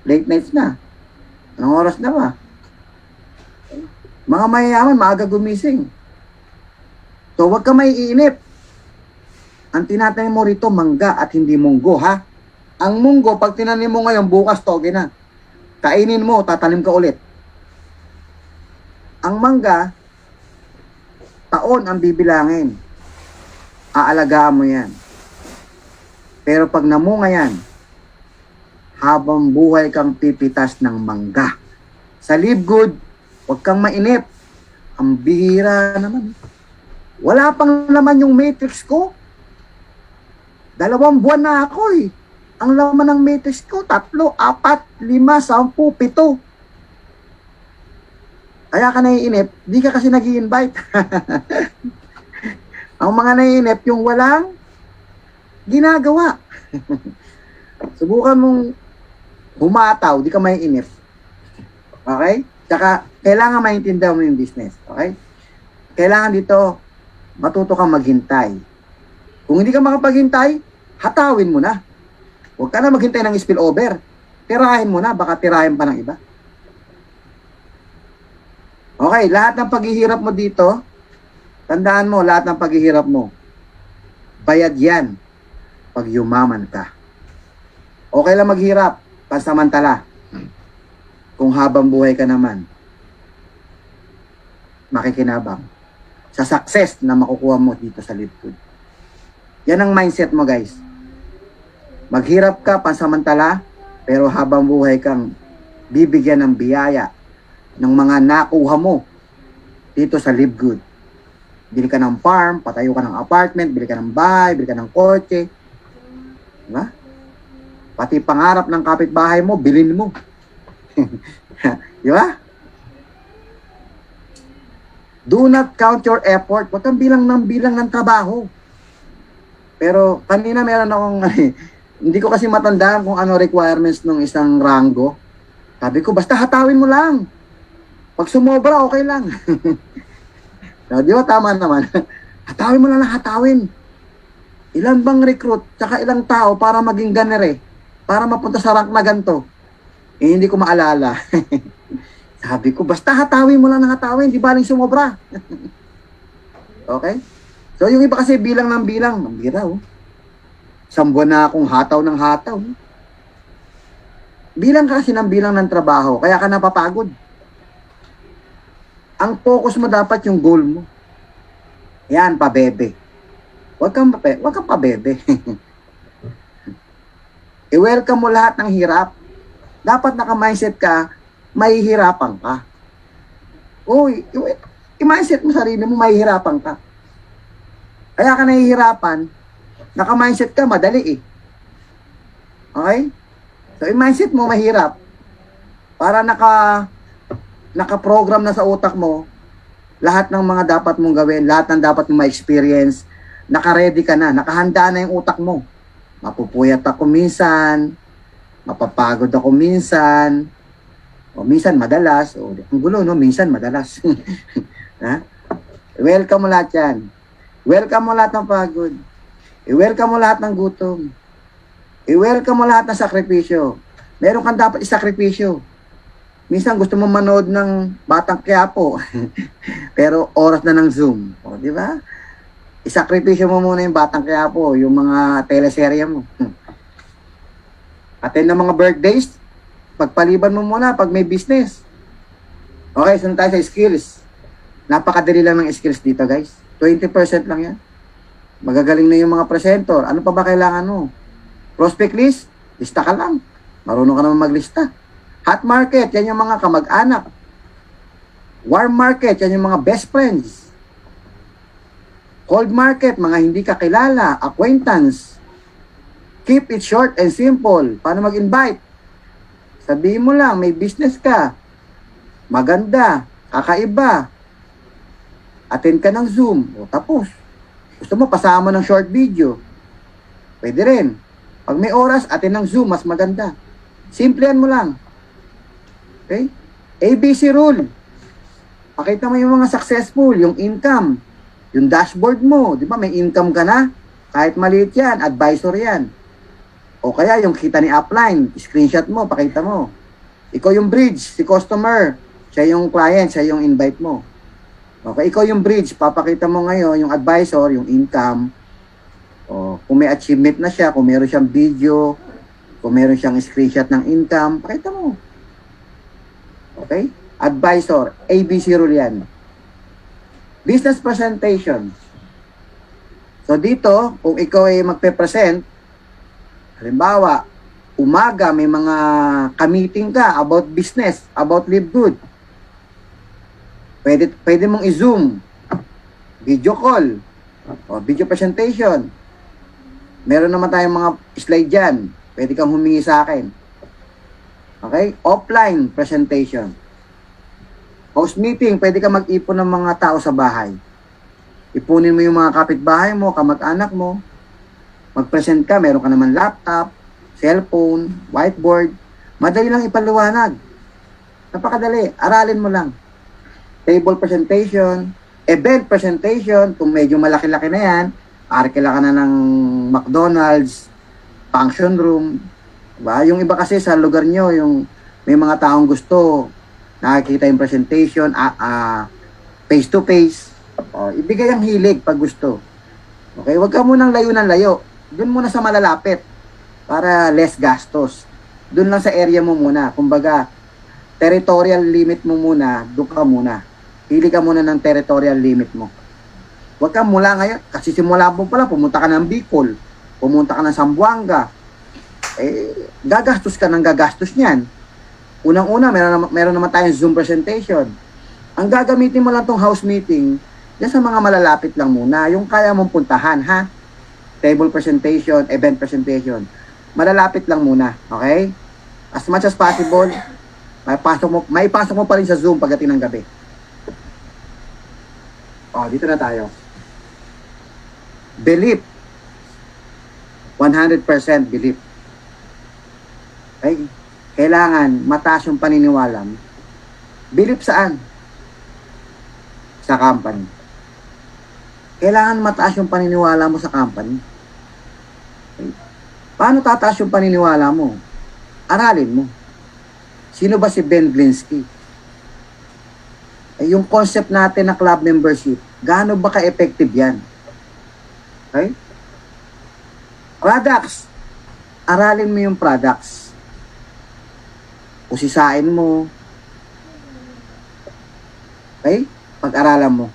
late nights na. Anong oras na ba? Mga mayayaman, maaga gumising. So, huwag ka maiinip. Ang tinatanim mo rito, mangga at hindi munggo, ha? Ang munggo, pag tinanim mo ngayon, bukas toge na. Kainin mo, tatanim ka ulit. Ang mangga, taon ang bibilangin. Aalagaan mo yan. Pero pag namunga yan, habang buhay kang pipitas ng mangga. Sa live good, huwag kang mainip. Ang bihira naman. Wala pang laman yung matrix ko. 2 buwan na ako eh. Ang laman ng matrix ko, 3, 4, 5, 10, 7. Kaya ka naiinip, di ka kasi nag-i-invite. Ang mga naiinip, yung walang ginagawa. Subukan mong humataw, di ka maiinip. Okay? Tsaka, kailangan maintindihan mo yung business. Okay? Kailangan dito, matuto kang maghintay. Kung hindi ka makapaghintay, hatawin mo na. Huwag ka na maghintay ng spillover. Tirahin mo na, baka tirahin pa ng iba. Okay, lahat ng paghihirap mo dito, tandaan mo, lahat ng paghihirap mo, bayad yan pag yumaman ka. Okay lang maghirap, pansamantala. Kung habang buhay ka naman, makikinabang sa success na makukuha mo dito sa Live Good. Yan ang mindset mo, guys. Maghirap ka pansamantala, pero habang buhay kang bibigyan ng biyaya ng mga nakuha mo dito sa Live Good. Bili ka ng farm, patayo ka ng apartment, bili ka ng bahay, bili ka ng kotse. Diba? Pati pangarap ng kapitbahay mo, bilhin mo. Diba? Do not count your effort. Huwag kang bilang ng trabaho. Pero kanina meron akong, hindi ko kasi matandaan kung ano requirements ng isang ranggo. Sabi ko, basta hatawin mo lang. Pag sumobra, okay lang. No, di ba tama naman? Hatawin mo lang na hatawin. Ilan bang recruit, tsaka ilang tao para maging ganere, para mapunta sa rank na ganito? Eh, hindi ko maalala. Sabi ko, basta hatawin mo lang na hatawin, di baling sumobra. Okay? So, yung iba kasi bilang ng bilang, ang bira, oh. 1 buwan na akong hataw ng hataw. Bilang kasi ng bilang ng trabaho, kaya ka napapagod. Ang focus mo dapat yung goal mo. Yan, pabebe. Huwag kang pabebe. I-welcome mo lahat ng hirap. Dapat naka-mindset ka, mahihirapan ka. Uy, i-mindset mo sarili mo, mahihirapan ka. Kaya ka nahihirapan, naka-mindset ka, madali eh. Okay? So, yung mindset mo mahirap. Para naka-program na sa utak mo lahat ng mga dapat mong gawin, lahat ng dapat mong ma-experience, naka-ready ka na, nakahanda na yung utak mo. Mapupuyat ako minsan, mapapagod ako minsan, o minsan madalas, o ang gulo, no? Minsan madalas. Ha? Welcome mo lahat yan. Welcome mo lahat ng pagod. I-welcome mo lahat ng gutom. I-welcome mo lahat ng sakripisyo. Meron kang dapat isakripisyo. Minsan gusto mo manood ng Batang Quiapo. Pero oras na ng Zoom. O, di ba? Isakripisyo mo muna yung Batang Quiapo, yung mga teleserye mo. Attend ng mga birthdays, pagpaliban mo muna pag may business. Okay, sunod tayo sa skills. Napakadali lang ng skills dito, guys. 20% lang yan. Magagaling na yung mga presentor. Ano pa ba kailangan mo? Prospect list, lista ka lang. Marunong ka naman maglista. Hot market, yan yung mga kamag-anak. Warm market, yan yung mga best friends. Cold market, mga hindi kakilala, acquaintance. Keep it short and simple. Paano mag-invite? Sabihin mo lang, may business ka. Maganda, kakaiba. Attend ka ng Zoom. O tapos. Gusto mo, pasama ng short video. Pwede rin. Pag may oras, attend ng Zoom, mas maganda. Simplihan mo lang. Okay? ABC rule. Pakita mo yung mga successful, yung income, yung dashboard mo. Di ba, may income ka na? Kahit maliit yan, advisor yan. O kaya yung kita ni upline, screenshot mo, pakita mo. Ikaw yung bridge, si customer. Siya yung client, siya yung invite mo. Okay, ikaw yung bridge, papakita mo ngayon yung advisor, yung income. O, kung may achievement na siya, kung meron siyang video, kung meron siyang screenshot ng income, pakita mo. Okay? Advisor, ABC rule yan. Business presentation. So dito, kung ikaw ay magpe-present, halimbawa, umaga may mga ka-meeting ka about business, about live good. Pwede mong i-zoom, video call, o video presentation. Meron naman tayong mga slide dyan. Pwede kang humingi sa akin. Okay? Offline presentation. Host meeting, pwede ka mag-ipon ng mga tao sa bahay. Ipunin mo yung mga kapitbahay mo, kamag-anak mo. Mag-present ka, meron ka naman laptop, cellphone, whiteboard. Madali lang ipaliwanag. Napakadali. Aralin mo lang. Table presentation, event presentation, kung medyo malaki-laki na yan, arkila ka na ng McDonald's, function room. Diba? Yung iba kasi sa lugar nyo, yung may mga taong gusto, nakikita yung presentation, face-to-face. O, ibigay ang hilig pag gusto. Okay? Huwag ka munang layo ng layo. Doon muna sa malalapit para less gastos. Doon lang sa area mo muna. Kumbaga, territorial limit mo muna, doon ka muna. Pili ka muna ng territorial limit mo. Huwag ka mula ngayon, kasi simula mo pala, pumunta ka ng Bicol, pumunta ka ng Zamboanga, gagastos ka ng gagastos niyan. Unang-una, meron naman tayong Zoom presentation. Ang gagamitin mo lang tong house meeting, yan sa mga malalapit lang muna, yung kaya mong puntahan, ha? Table presentation, event presentation. Malalapit lang muna, okay? As much as possible, maipasok mo pa rin sa Zoom pagdating ng gabi. Dito na tayo. Belief. 100% belief. Okay? Kailangan mataas yung paniniwala mo. Belief saan? Sa company. Kailangan mataas yung paniniwala mo sa company. Okay? Paano tataas yung paniniwala mo? Aralin mo. Sino ba si Ben Glinsky? Yung concept natin na club membership, gaano ba ka-effective yan? Okay? Products. Aralin mo yung products. Usisain mo. Okay? Pag-aralan mo.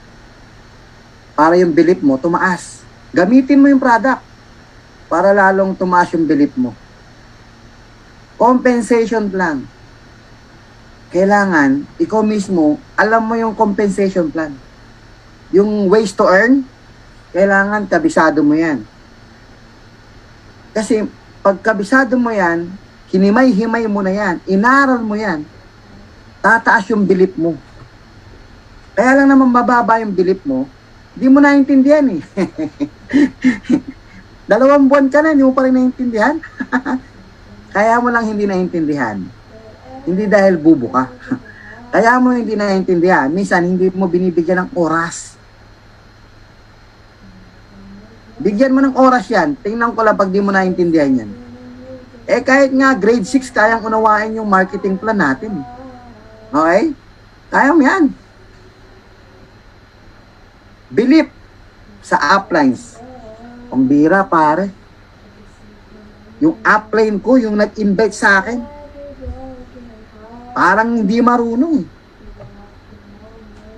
Para yung belief mo, tumaas. Gamitin mo yung product para lalong tumaas yung belief mo. Compensation plan. Kailangan, ikaw mismo, alam mo yung compensation plan. Yung ways to earn, kailangan kabisado mo yan. Kasi pagkabisado mo yan, hinimay-himay mo na yan, inaral mo yan, tataas yung bilip mo. Kaya lang naman mababa yung bilip mo, hindi mo naintindihan eh. 2 buwan ka na, hindi mo pa rin naintindihan. Kaya mo lang hindi naintindihan. Hindi dahil bubo ka. Kaya mo hindi naintindihan. Minsan, hindi mo binibigyan ng oras. Bigyan mo ng oras yan. Tingnan ko lang pag di mo naintindihan yan. Eh kahit nga grade 6, kayang unawain yung marketing plan natin. Okay? Kaya mo yan. Believe sa uplines. Ang bira pare. Yung upline ko, yung nag-invite sa akin, parang hindi marunong eh.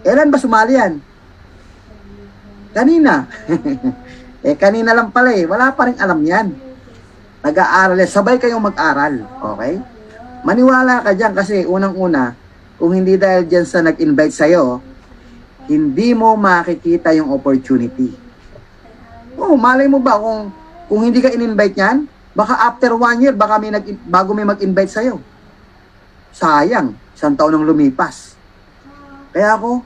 Kailan ba sumali yan? Kanina. Kanina lang pala eh. Wala pa rin alam yan. Nag-aaral eh. Sabay kayong mag-aral. Okay? Maniwala ka dyan kasi unang-una, kung hindi dahil dyan sa nag-invite sa'yo, hindi mo makikita yung opportunity. Oh, malay mo ba kung hindi ka in-invite niyan, baka after 1 year, baka bago may mag-invite sa'yo. Sayang, 1 taon nang lumipas. Kaya ako,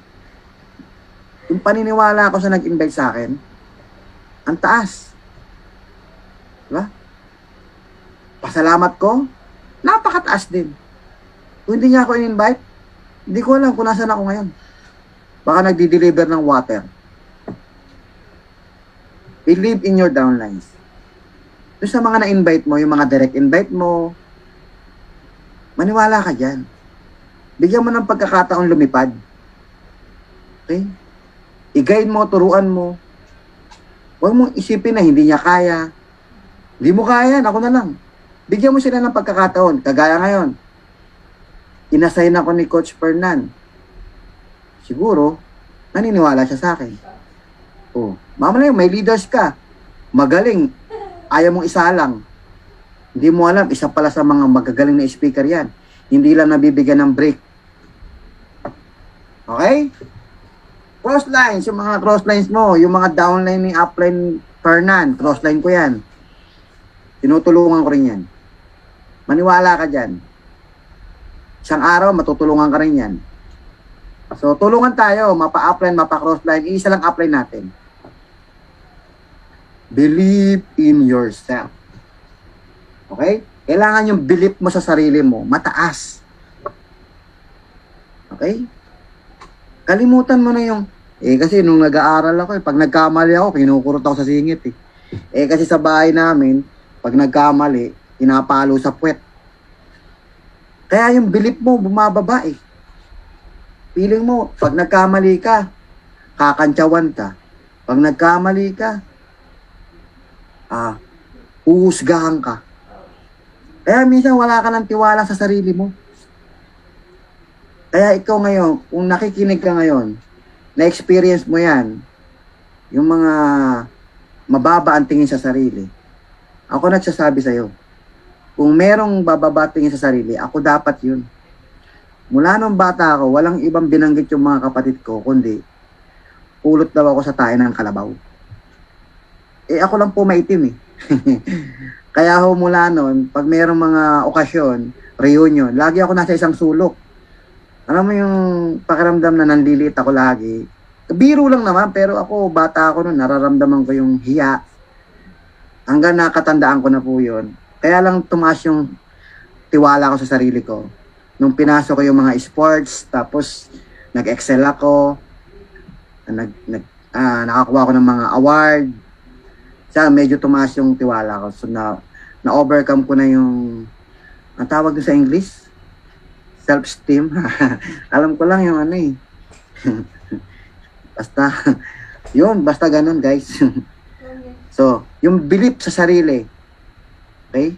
yung paniniwala ko sa nag-invite sa akin, ang taas. Diba? Pasalamat ko, napakataas din. Kung hindi niya ako in-invite, hindi ko alam kung nasaan ako ngayon. Baka nagdi-deliver ng water. Believe in your downlines. Doon sa mga na-invite mo, yung mga direct invite mo, maniwala ka dyan. Bigyan mo ng pagkakataon lumipad. Okay? I-guide mo, turuan mo. Huwag mong isipin na hindi niya kaya. Hindi mo kaya, ako na lang. Bigyan mo sila ng pagkakataon. Kagaya ngayon, inassign ako ni Coach Fernan. Siguro, naniniwala siya sa akin. Oh, mamaya may leaders ka. Magaling. Ayaw mong isalang. Hindi mo alam, isa pala sa mga magagaling na speaker yan. Hindi lang nabibigyan ng break. Okay? Crosslines, yung mga crosslines mo, yung mga downline ni upline Fernan, crossline ko yan. Tinutulungan ko rin yan. Maniwala ka dyan. Isang araw, matutulungan ka rin yan. So, tulungan tayo, mapa-upline, mapa-crossline, isa lang upline natin. Believe in yourself. Okay? Kailangan yung belief mo sa sarili mo, mataas. Okay? Kalimutan mo na yung, kasi nung nag-aaral ako, pag nagkamali ako, kinukurot ako sa singit kasi sa bahay namin, pag nagkamali, pinapalo sa puwet. Kaya yung belief mo, bumababa Feeling mo, pag nagkamali ka, kakantsawan ka. Pag nagkamali ka, uhusgahan ka. Kaya minsan wala ka ng tiwala sa sarili mo. Kaya ikaw ngayon, kung nakikinig ka ngayon, na-experience mo yan, yung mga mababa ang tingin sa sarili, ako nagsasabi sa'yo, kung merong bababa tingin sa sarili, ako dapat yun. Mula nung bata ako, walang ibang binanggit yung mga kapatid ko, kundi pulot daw ako sa tayo ng kalabaw. Ako lang po maitim Kaya ho mula nun, pag merong mga okasyon, reunion, lagi ako nasa isang sulok. Alam mo yung pakiramdam na nanliliit ako lagi. Biro lang naman, pero ako, bata ako nun, nararamdaman ko yung hiya. Hanggang nakatandaan ko na po yun. Kaya lang tumaas yung tiwala ko sa sarili ko. Nung pinasok ko yung mga sports, tapos nag-excel ako, nakakuha ko ng mga award. Sa medyo tumaas yung tiwala ko. So na-overcome ko na yung, ang tawag doon sa English? Self-esteem. Alam ko lang yung basta ganun guys. So, yung belief sa sarili, okay?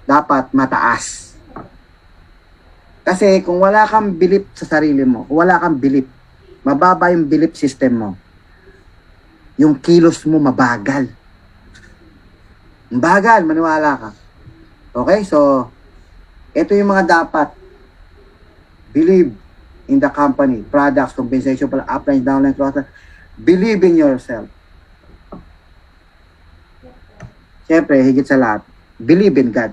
Dapat mataas. Kasi kung wala kang belief sa sarili mo, kung wala kang belief, mababa yung belief system mo. Yung kilos mo mabagal. Bagal, maniwala ka. Okay, so, ito yung mga dapat. Believe in the company, products, compensation, uplines, downlines, crosslines. Believe in yourself. Siyempre, higit sa lahat, believe in God.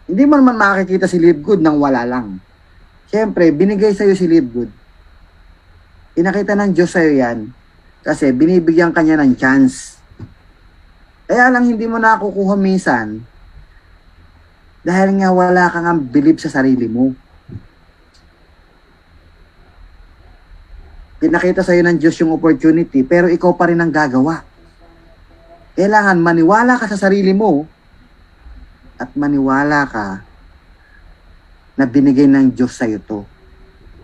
Hindi mo naman makikita si Live Good nang wala lang. Siyempre, binigay sa'yo si Live Good. Pinakita ng Diyos sa'yo yan kasi binibigyan kanya ng chance. Kaya lang hindi mo nakukuha minsan dahil nga wala kang believe sa sarili mo. Pinakita sa'yo ng Diyos yung opportunity pero ikaw pa rin ang gagawa. Kailangan maniwala ka sa sarili mo at maniwala ka na binigay ng Diyos sa'yo to.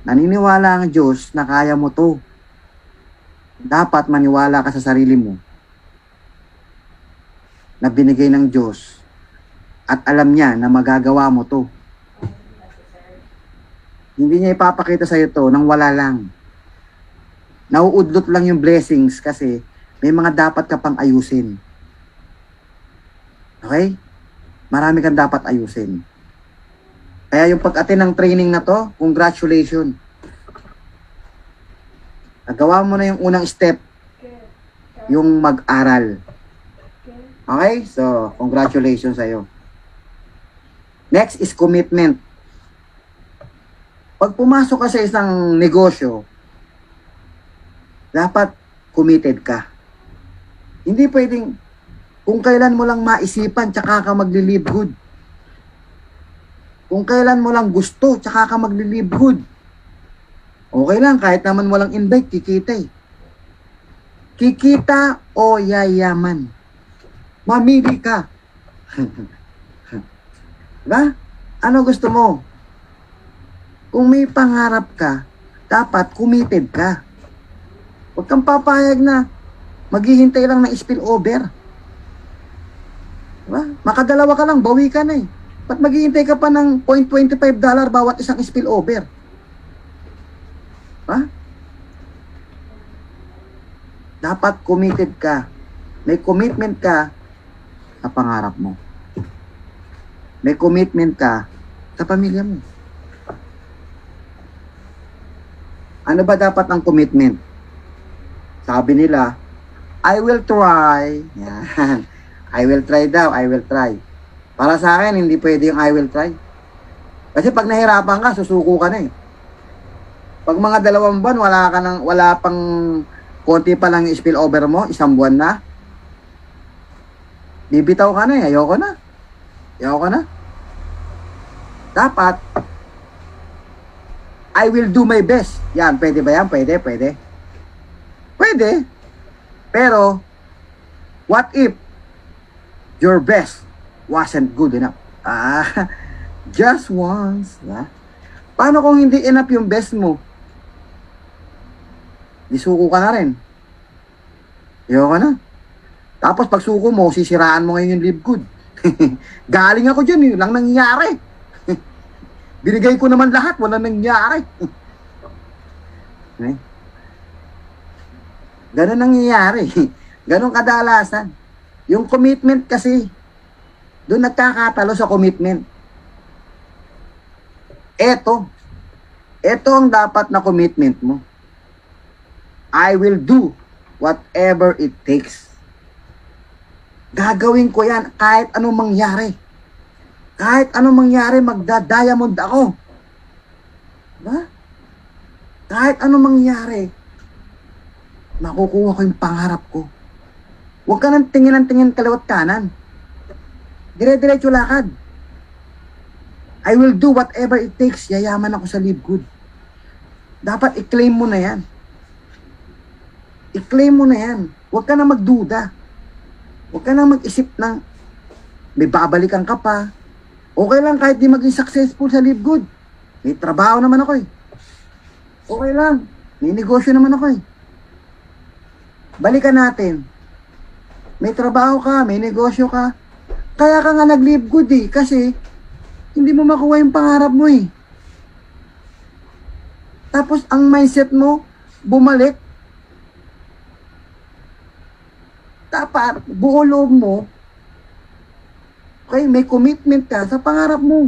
Naniniwala ang Diyos na kaya mo to. Dapat maniwala ka sa sarili mo na binigay ng Diyos at alam niya na magagawa mo to. Hindi niya ipapakita sa'yo to nang wala lang. Nauudlot lang yung blessings kasi may mga dapat ka pang ayusin. Okay? Marami kang dapat ayusin. Kaya yung pag-attend ng training na to, congratulations. Nagawa mo na yung unang step, yung mag-aral. Okay? So, congratulations sa'yo. Next is commitment. Pag pumasok ka sa isang negosyo, dapat committed ka. Hindi pwedeng kung kailan mo lang maisipan, tsaka ka magli-live good. Kung kailan mo lang gusto, tsaka ka magli-live good. Okay lang, kahit naman walang invite, kikita eh. Kikita o yayaman. Mamili ka. Diba? Ano gusto mo? Kung may pangarap ka, dapat committed ka. Huwag kang papayag na maghihintay lang ng spillover. Diba? Makadalawa ka lang, bawi ka na eh. Ba't maghihintay ka pa ng $0.25 bawat isang spillover? Ha? Dapat committed ka. May commitment ka sa pangarap mo. May commitment ka sa pamilya mo. Ano ba dapat ang commitment? Sabi nila, I will try. Yan. I will try daw, I will try. Para sa akin, hindi pwede yung I will try. Kasi pag nahirapan ka, susuko ka na eh. Pag mga 2 buwan, wala pang konti pa lang yung spillover mo, 1 buwan na, bibitaw ka na eh, ayoko na. Ayoko na. Dapat, I will do my best. Yan, pwede ba yan? Pwede. Pwede. Pero, what if your best wasn't good enough? Just once. Diba? Paano kung hindi enough yung best mo? Isuko ka na rin. Ayoko na. Tapos pag suko mo, sisiraan mo ngayon yung live good. Galing ako dyan, yun lang nangyari. Binigay ko naman lahat, wala nangyari. Okay? Ganun nangyayari. Ganun kadalasan. Yung commitment kasi, doon nagkakatalo sa commitment. Ito ang dapat na commitment mo. I will do whatever it takes. Gagawin ko yan kahit anong mangyari. Kahit anong mangyari, magda-diamond ako. Diba? Kahit anong mangyari, makukuha ko yung pangarap ko. Huwag ka nang tingin kaliwat kanan. Dire-diretso lakad. I will do whatever it takes. Yayaman ako sa live good. Dapat i-claim mo na yan. I-claim mo na yan. Huwag ka na magduda. Huwag ka na mag-isip ng may babalikan ka pa. Okay lang kahit di maging successful sa live good. May trabaho naman ako eh. Okay lang. May negosyo naman ako eh. Balikan natin. May trabaho ka, may negosyo ka. Kaya ka nga nag-live good eh. Kasi hindi mo makuha yung pangarap mo eh. Tapos ang mindset mo, bumalik. Dapat, buo loob mo, okay, may commitment ka sa pangarap mo.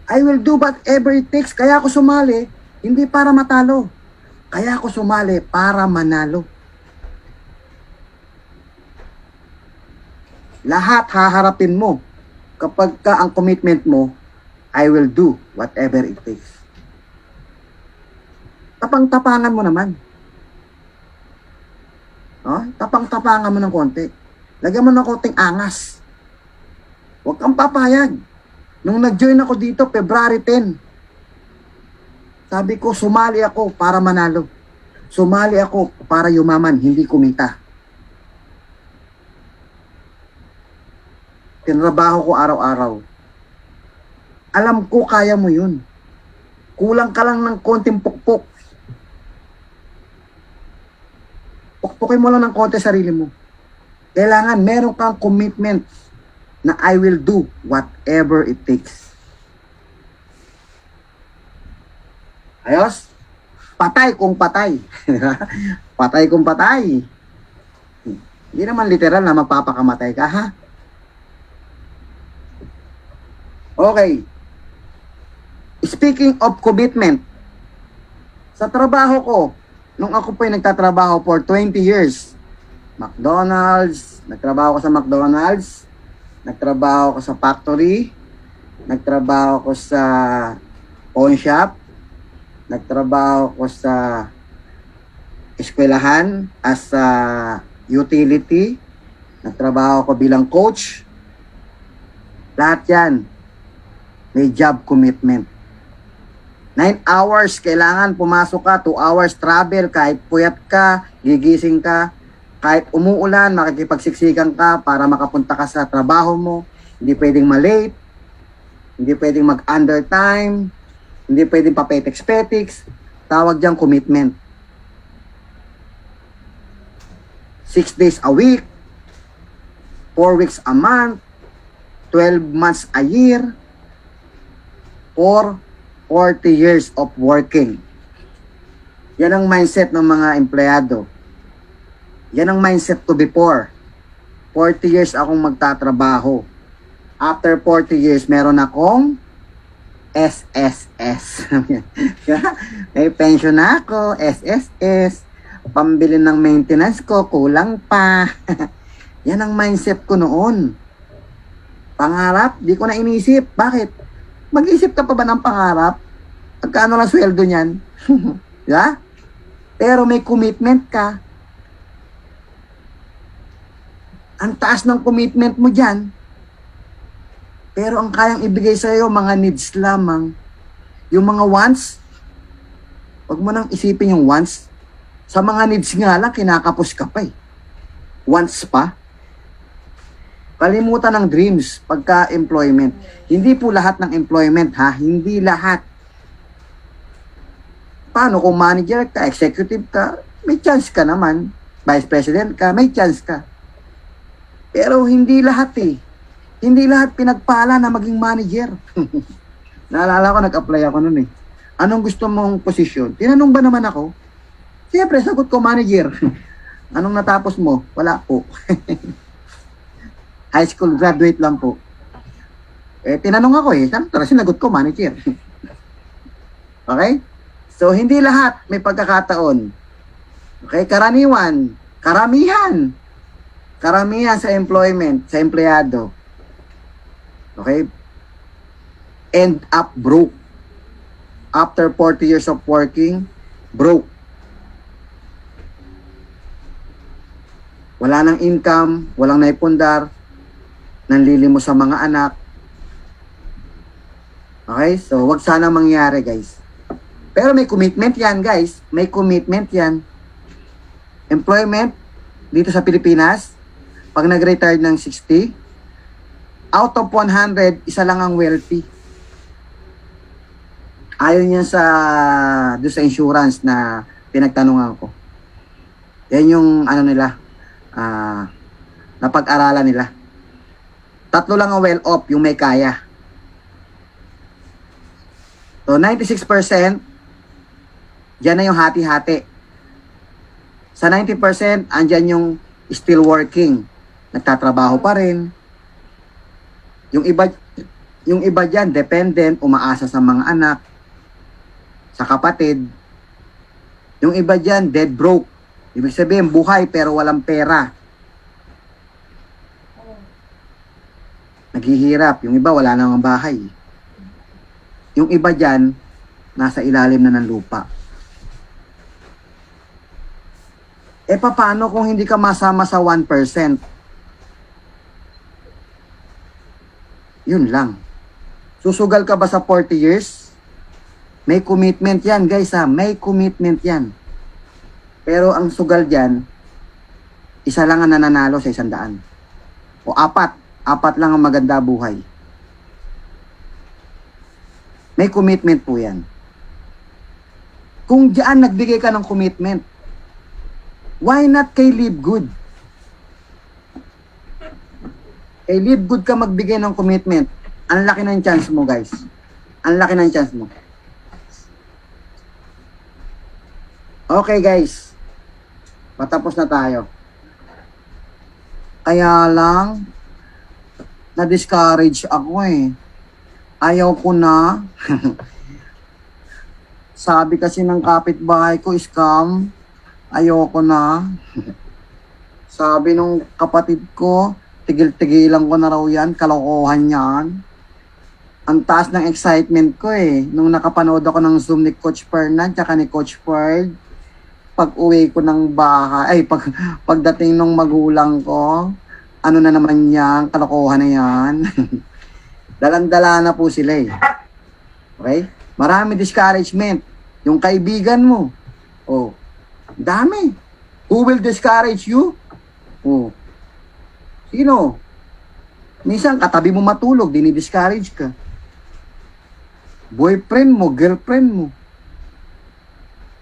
I will do whatever it takes. Kaya ako sumali, hindi para matalo. Kaya ako sumali para manalo. Lahat haharapin mo. Kapag ka ang commitment mo, I will do whatever it takes. Tapang-tapangan mo naman. Oh, tapang-tapangan mo ng konti. Lagyan mo ng konting angas. Huwag kang papayag. Nung nag-join ako dito, February 10, sabi ko, sumali ako para manalo. Sumali ako para yumaman, hindi kumita. Tinrabaho ko araw-araw. Alam ko, kaya mo yun. Kulang ka lang ng konting pukpok. Pukpukin mo lang ng konti sarili mo. Kailangan meron kang commitment na I will do whatever it takes. Ayos? Patay kung patay. Patay kung patay. Hindi naman literal na magpapakamatay ka, ha? Okay. Speaking of commitment, sa trabaho ko, nung ako po ay nagtatrabaho for 20 years, McDonald's, nagtrabaho ko sa McDonald's, nagtrabaho ko sa factory, nagtrabaho ko sa pawn shop, nagtrabaho ko sa eskwelahan as a utility, nagtrabaho ko bilang coach. Lahat yan, may job commitment. 9 hours, kailangan pumasok ka, 2 hours travel, kahit puyat ka, gigising ka, kahit umuulan, makikipagsiksikan ka para makapunta ka sa trabaho mo. Hindi pwedeng malate, hindi pwedeng mag-undertime, hindi pwedeng papetex-petex. Tawag diyang commitment. 6 days a week, 4 weeks a month, 12 months a year, for 40 years of working. Yan ang mindset ng mga empleyado. Yan ang mindset ko before. 40 years akong magtatrabaho. After 40 years, meron akong SSS. May pension na ako, SSS. Pambili ng maintenance ko, kulang pa. Yan ang mindset ko noon. Pangarap, di ko na inisip. Bakit? Mag-isip ka pa ba ng pangarap? Pagkano lang sweldo niyan? Yeah? Pero may commitment ka. Ang taas ng commitment mo dyan. Pero ang kayang ibigay sa'yo, mga needs lamang. Yung mga wants, wag mo nang isipin yung wants. Sa mga needs nga lang, kinakapos ka pa eh. Wants pa. Kalimutan ng dreams pagka-employment. Hindi po lahat ng employment, ha? Hindi lahat. Paano kung manager ka, executive ka, may chance ka naman. Vice president ka, may chance ka. Pero hindi lahat eh. Hindi lahat pinagpala na maging manager. Naalala ko, nag-apply ako nun eh. Anong gusto mong posisyon? Tinanong ba naman ako? Siyempre, sagot ko manager. Anong natapos mo? Wala po. High school graduate lang po. Eh, tinanong ako eh. Sinagot ko, manager. Okay? So, hindi lahat may pagkakataon. Okay? Karamihan sa employment, sa empleyado. Okay? End up broke. After 40 years of working, broke. Wala nang income, walang naipundar, nanlili mo sa mga anak. Okay? So, wag sana mangyari, guys. Pero may commitment yan, guys. May commitment yan. Employment, dito sa Pilipinas, pag nag-retire ng 60, out of 100, isa lang ang wealthy. Ayon yan doon sa insurance na pinagtanungan ko. Yan yung, nila, napag-aralan nila. 3 lang ang well-off, yung may kaya. So, 96%, dyan na yung hati-hati. Sa 90%, andyan yung still working. Nagtatrabaho pa rin. Yung iba dyan, dependent, umaasa sa mga anak, sa kapatid. Yung iba dyan, dead broke. Ibig sabihin, buhay pero walang pera. naghihirap. Yung iba, wala nang bahay. Yung iba dyan, nasa ilalim na ng lupa. Paano kung hindi ka masama sa 1%? Yun lang. Susugal ka ba sa 40 years? May commitment yan, guys, ha? May commitment yan. Pero ang sugal dyan, isa lang ang nananalo sa 100. O apat. Apat lang ang maganda buhay. May commitment po yan. Kung diyan nagbigay ka ng commitment, why not kay Live Good? Kay Live Good ka magbigay ng commitment. Ang laki ng chance mo, guys. Ang laki ng chance mo. Okay, guys. Patapos na tayo. Kaya lang, na-discourage ako eh. Ayaw ko na. Sabi kasi ng kapitbahay ko, scam. Ayoko na. Sabi nung kapatid ko, tigil-tigilan ko na raw yan, kalokohan yan. Ang taas ng excitement ko eh. Nung nakapanood ako ng Zoom ni Coach Fernan, tsaka ni Coach Ferd, pag uwi ko ng bahay, pagdating ng magulang ko, ano na naman yan, kalokohan na yan. Dalang-dala na po sila eh. Okay? Marami discouragement. Yung kaibigan mo, oh, dami. Who will discourage you? Oh, sino? Minsan katabi mo matulog, dini-discourage ka. Boyfriend mo, girlfriend mo.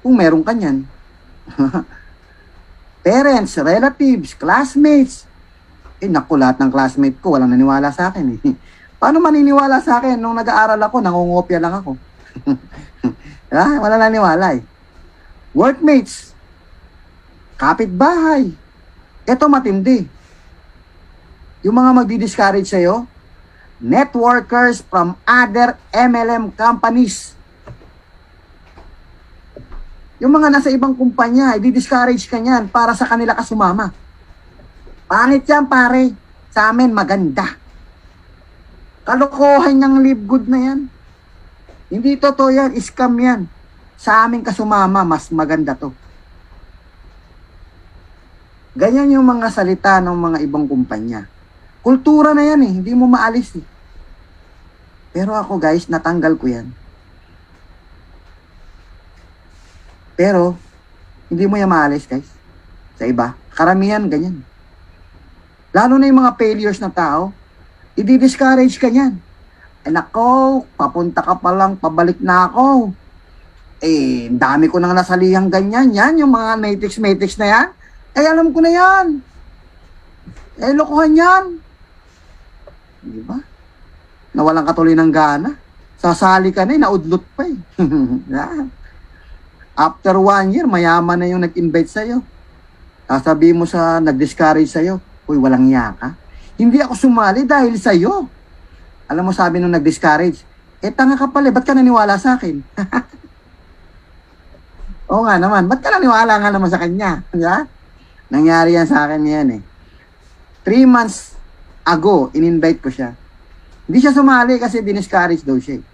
Kung meron ka niyan. Parents, relatives, classmates. Naku, lahat ng classmate ko, walang naniwala sa akin eh. Paano maniniwala sa akin? Nung nag-aaral ako, nangungopia lang ako. Wala naniwala eh. Workmates, kapitbahay. Ito matindi. Yung mga magdi-discourage sa'yo, networkers from other MLM companies. Yung mga nasa ibang kumpanya, i-discourage ka niyan para sa kanila ka sumama. Pangit yan, pare. Sa amin, maganda. Kalokohan niyang Live Good na yan. Hindi totoo yan, scam yan. Sa amin ka sumama, mas maganda to. Ganyan yung mga salita ng mga ibang kumpanya. Kultura na yan eh, hindi mo maalis eh. Pero ako guys, natanggal ko yan. Pero, hindi mo yan maalis guys. Sa iba, karamihan ganyan. Lalo na yung mga failures na tao, i-discourage ka yan. Nako, papunta ka pa lang, pabalik na ako. Dami ko nang nasalihang ganyan. Yan, yung mga matrix na yan. Alam ko na yan. Lokohan yan. Di ba? Nawalan ka tuloy ng gana. Sasali ka na naudlot pa eh. After 1 year, mayaman na yung nag-invite sa'yo. Sasabihin mo sa nag-discourage sa'yo, uy, walang iya ka. Hindi ako sumali dahil sa'yo. Alam mo, sabi nung nag-discourage, tanga ka pala, ba't ka naniwala sa akin? Oo nga naman, ba't ka naniwala nga naman sa kanya? Diba? Nangyari yan sa akin yan eh. 3 months ago, in-invite ko siya. Hindi siya sumali kasi diniscourage daw siya.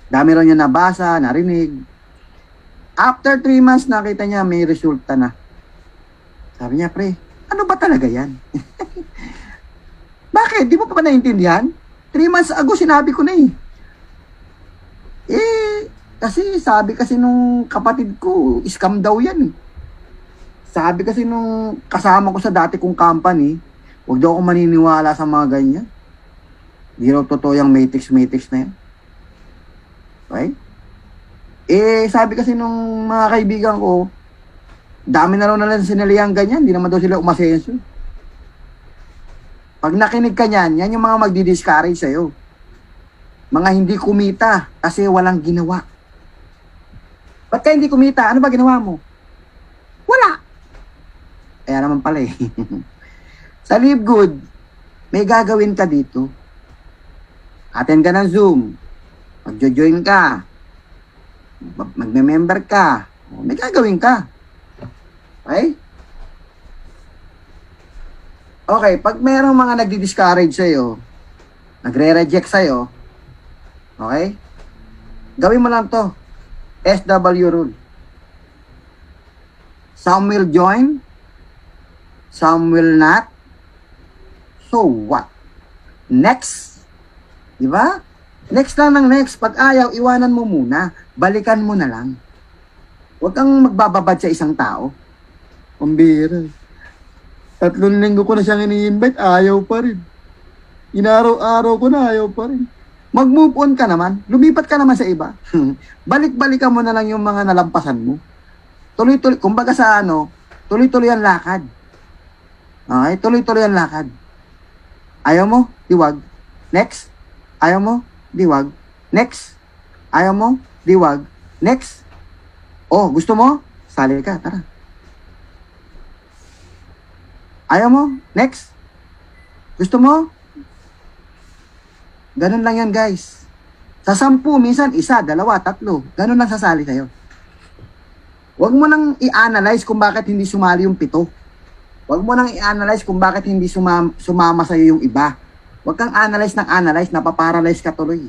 Dami rin niya nabasa, narinig. After 3 months, nakita niya may resulta na. Sabi niya, pre, ano ba talaga yan? Bakit? Di mo pa ba naiintindihan? 3 months ago, sinabi ko na eh. Kasi sabi kasi nung kapatid ko, scam daw yan eh. Sabi kasi nung kasama ko sa dati kong company, huwag daw ako maniniwala sa mga ganyan. Di raw totoo yung matrix na yan. Okay? Sabi kasi nung mga kaibigan ko, dami na raw nalang sinaliyang ganyan, di naman daw sila umasenso. Pag nakinig ka niyan, yan yung mga magdi-discourage sa'yo. Mga hindi kumita kasi walang ginawa. Ba't ka hindi kumita? Ano ba ginawa mo? Wala. Kaya naman pala eh. Sa Live Good, may gagawin ka dito. Attend ka ng Zoom. Mag-join ka. Magme-member ka. May gagawin ka. Okay? Okay, pag merong mga nagdi-discourage sa'yo, nagre-reject sa'yo, okay? Gawin mo lang to, SW rule. Some will join, some will not. So what? Next. Di ba? Next lang ng next. Pag ayaw, iwanan mo muna. Balikan mo na lang. Huwag kang magbababad sa isang tao. Pambira. 3 linggo ko na siyang ini-invite, ayaw pa rin. Inaraw-araw ko na, ayaw pa rin. Mag-move on ka naman. Lumipat ka naman sa iba. Balik-balikan mo na lang yung mga nalampasan mo. Tuloy-tuloy. Kumbaga sa tuloy-tuloy ang lakad. Okay? Tuloy-tuloy ang lakad. Ayaw mo? Diwag. Next. Ayaw mo? Diwag. Next. Ayaw mo? Diwag. Next. Oh, gusto mo? Sali ka. Tara. Ayaw mo? Next. Gusto mo? Ganun lang yan, guys. Sa 10, minsan 1, 2, 3. Ganun lang sasali sa'yo. Huwag mo nang i-analyze kung bakit hindi sumali yung 7. Huwag mo nang i-analyze kung bakit hindi sumama sa'yo yung iba. Huwag kang analyze, napaparalyze ka tuloy.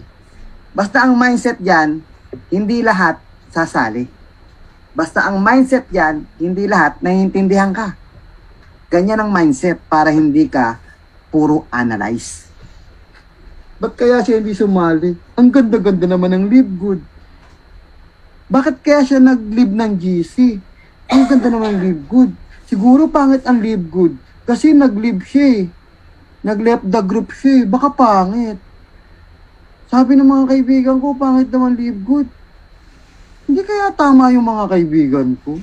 Basta ang mindset dyan, hindi lahat sasali. Basta ang mindset dyan, hindi lahat naiintindihan ka. Ganyan ang mindset para hindi ka puro analyze. Ba't kaya siya hindi sumali? Ang ganda-ganda naman ng Live Good. Bakit kaya siya nag-live ng GC? Ang ganda naman ng Live Good. Siguro pangit ang Live Good. Kasi nag-live siya eh. Nag-left the group siya eh. Baka pangit. Sabi ng mga kaibigan ko, pangit naman Live Good. Hindi kaya tama yung mga kaibigan ko?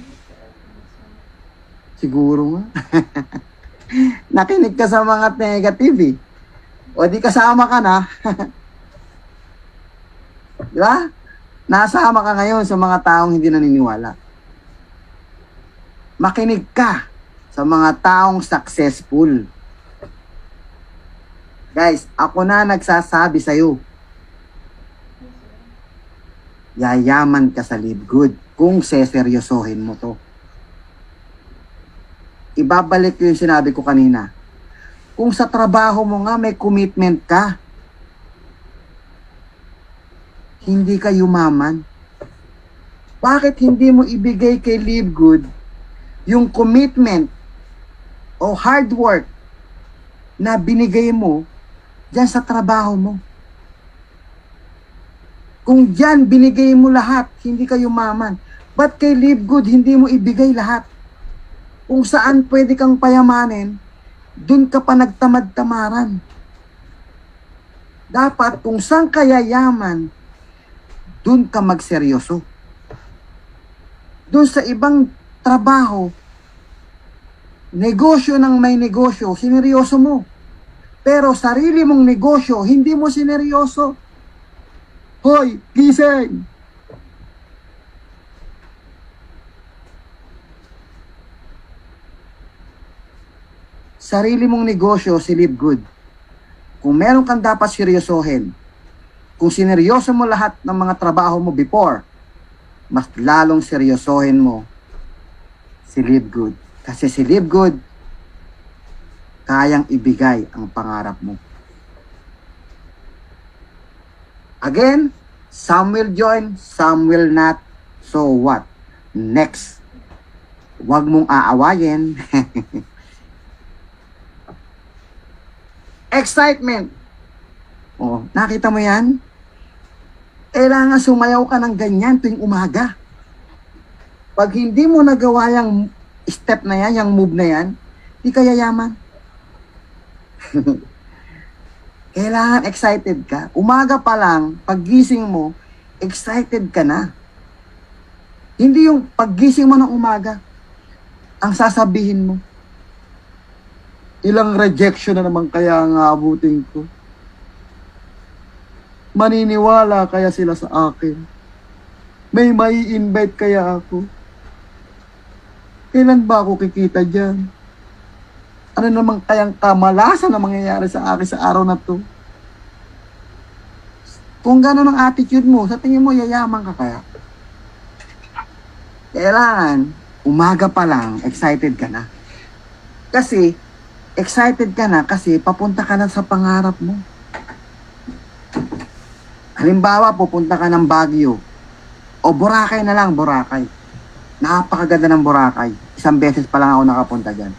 Siguro nga. Nakinig ka sa mga negative eh. O di kasama ka na. Di ba? Nasama ka ngayon sa mga taong hindi naniniwala. Makinig ka sa mga taong successful. Guys, ako na nagsasabi sa'yo. Yayaman ka sa Live Good kung seseryosohin mo to. Ibabalik ko yung sinabi ko kanina. Kung sa trabaho mo nga may commitment ka, hindi ka yumaman. Bakit hindi mo ibigay kay Live Good yung commitment o hard work na binigay mo dyan sa trabaho mo? Kung dyan binigay mo lahat, hindi ka yumaman. Ba't kay Live Good hindi mo ibigay lahat? Kung saan pwede kang payamanin, dun ka pa nagtamad-tamaran. Dapat kung saan ka yayaman, dun ka magseryoso. Dun sa ibang trabaho, negosyo ng may negosyo, sineryoso mo. Pero sarili mong negosyo, hindi mo sineryoso. Hoy, gising! Sarili mong negosyo, si Live Good. Kung meron kang dapat seryosohin, kung sineryoso mo lahat ng mga trabaho mo before, mas lalong seryosohin mo si Live Good. Kasi si Live Good, kayang ibigay ang pangarap mo. Again, some will join, some will not. So what? Next. Huwag mong aawayin. Excitement. Oh, nakita mo yan? Kailangan sumayaw ka ng ganyan tuwing umaga. Pag hindi mo nagawa yung step na yan, yung move na yan, di ka yayaman. Kailangan excited ka. Umaga pa lang, paggising mo, excited ka na. Hindi yung paggising mo ng umaga, ang sasabihin mo, ilang rejection na naman kaya ang abutin ko. Maniniwala kaya sila sa akin? May mai-invite kaya ako? Kailan ba ako kikita dyan? Ano naman kayang kamalasan na mangyayari sa akin sa araw na to? Kung gano'n ang attitude mo, sa tingin mo, yayaman ka kaya? Kailangan, umaga pa lang, excited ka na. Kasi, excited ka na kasi papunta ka na sa pangarap mo. Halimbawa, pupunta ka ng Baguio. O Boracay na lang, Boracay. Napakaganda ng Boracay. Isang beses pa lang ako nakapunta dyan.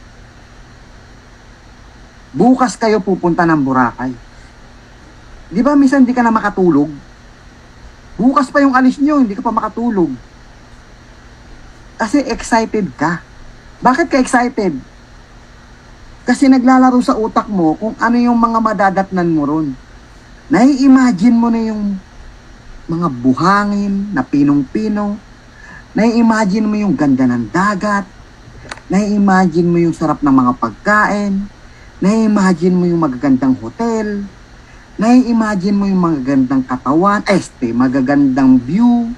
Bukas kayo pupunta ng Boracay. Di ba minsan hindi ka na makatulog? Bukas pa yung alis nyo, hindi ka pa makatulog. Kasi excited ka. Bakit ka excited? Kasi naglalaro sa utak mo kung ano yung mga madadatnan mo ron. Nai-imagine mo na yung mga buhangin na pinong-pino. Nai-imagine mo yung ganda ng dagat. Nai-imagine mo yung sarap ng mga pagkain. Nai-imagine mo yung magagandang hotel. Nai-imagine mo yung magagandang katawan. Magagandang view.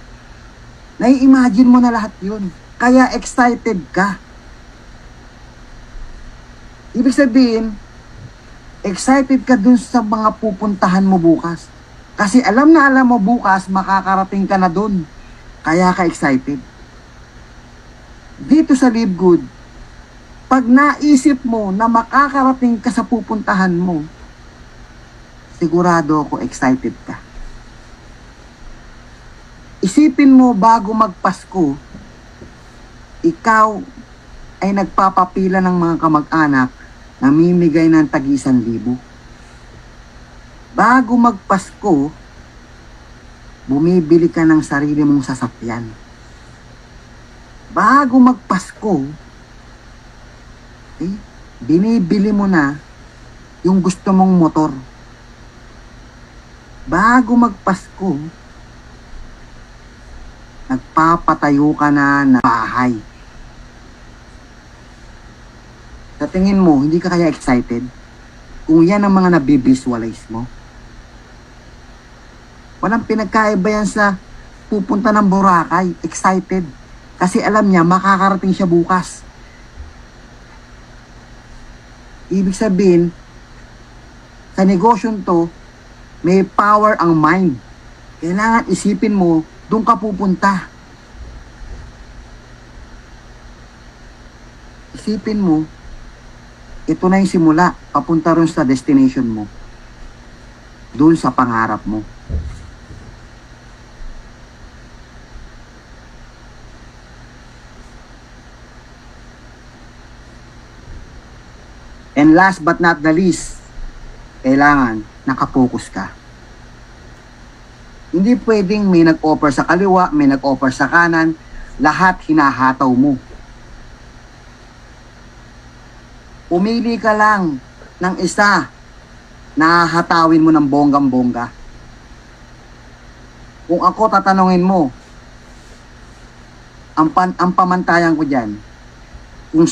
Nai-imagine mo na lahat yun. Kaya excited ka. Ibig sabihin, excited ka dun sa mga pupuntahan mo bukas. Kasi alam na alam mo bukas, makakarating ka na dun. Kaya ka excited. Dito sa Live Good, pag naisip mo na makakarating ka sa pupuntahan mo, sigurado ako excited ka. Isipin mo bago magpasko, ikaw ay nagpapapila ng mga kamag-anak, namimigay ng tag-1,000. Bago magpasko, bumibili ka ng sarili mong sasakyan. Bago magpasko, binibili mo na yung gusto mong motor. Bago magpasko, nagpapatayo ka na ng bahay. Sa tingin mo, hindi ka kaya excited? Kung yan ang mga nabivisualize mo. Walang pinagkaiba yan sa pupunta ng Boracay. Excited. Kasi alam niya, makakarating siya bukas. Ibig sabihin, sa negosyong to, may power ang mind. Kailangan isipin mo, doon ka pupunta. Isipin mo, ito na yung simula, papunta rin sa destination mo. Doon sa pangarap mo. And last but not the least, kailangan nakapokus ka. Hindi pwedeng may nag-offer sa kaliwa, may nag-offer sa kanan, lahat hinahataw mo. Umili ka lang ng isa na hatawin mo ng bonggang-bongga. Kung ako tatanungin mo, ang pamantayan ko dyan, kung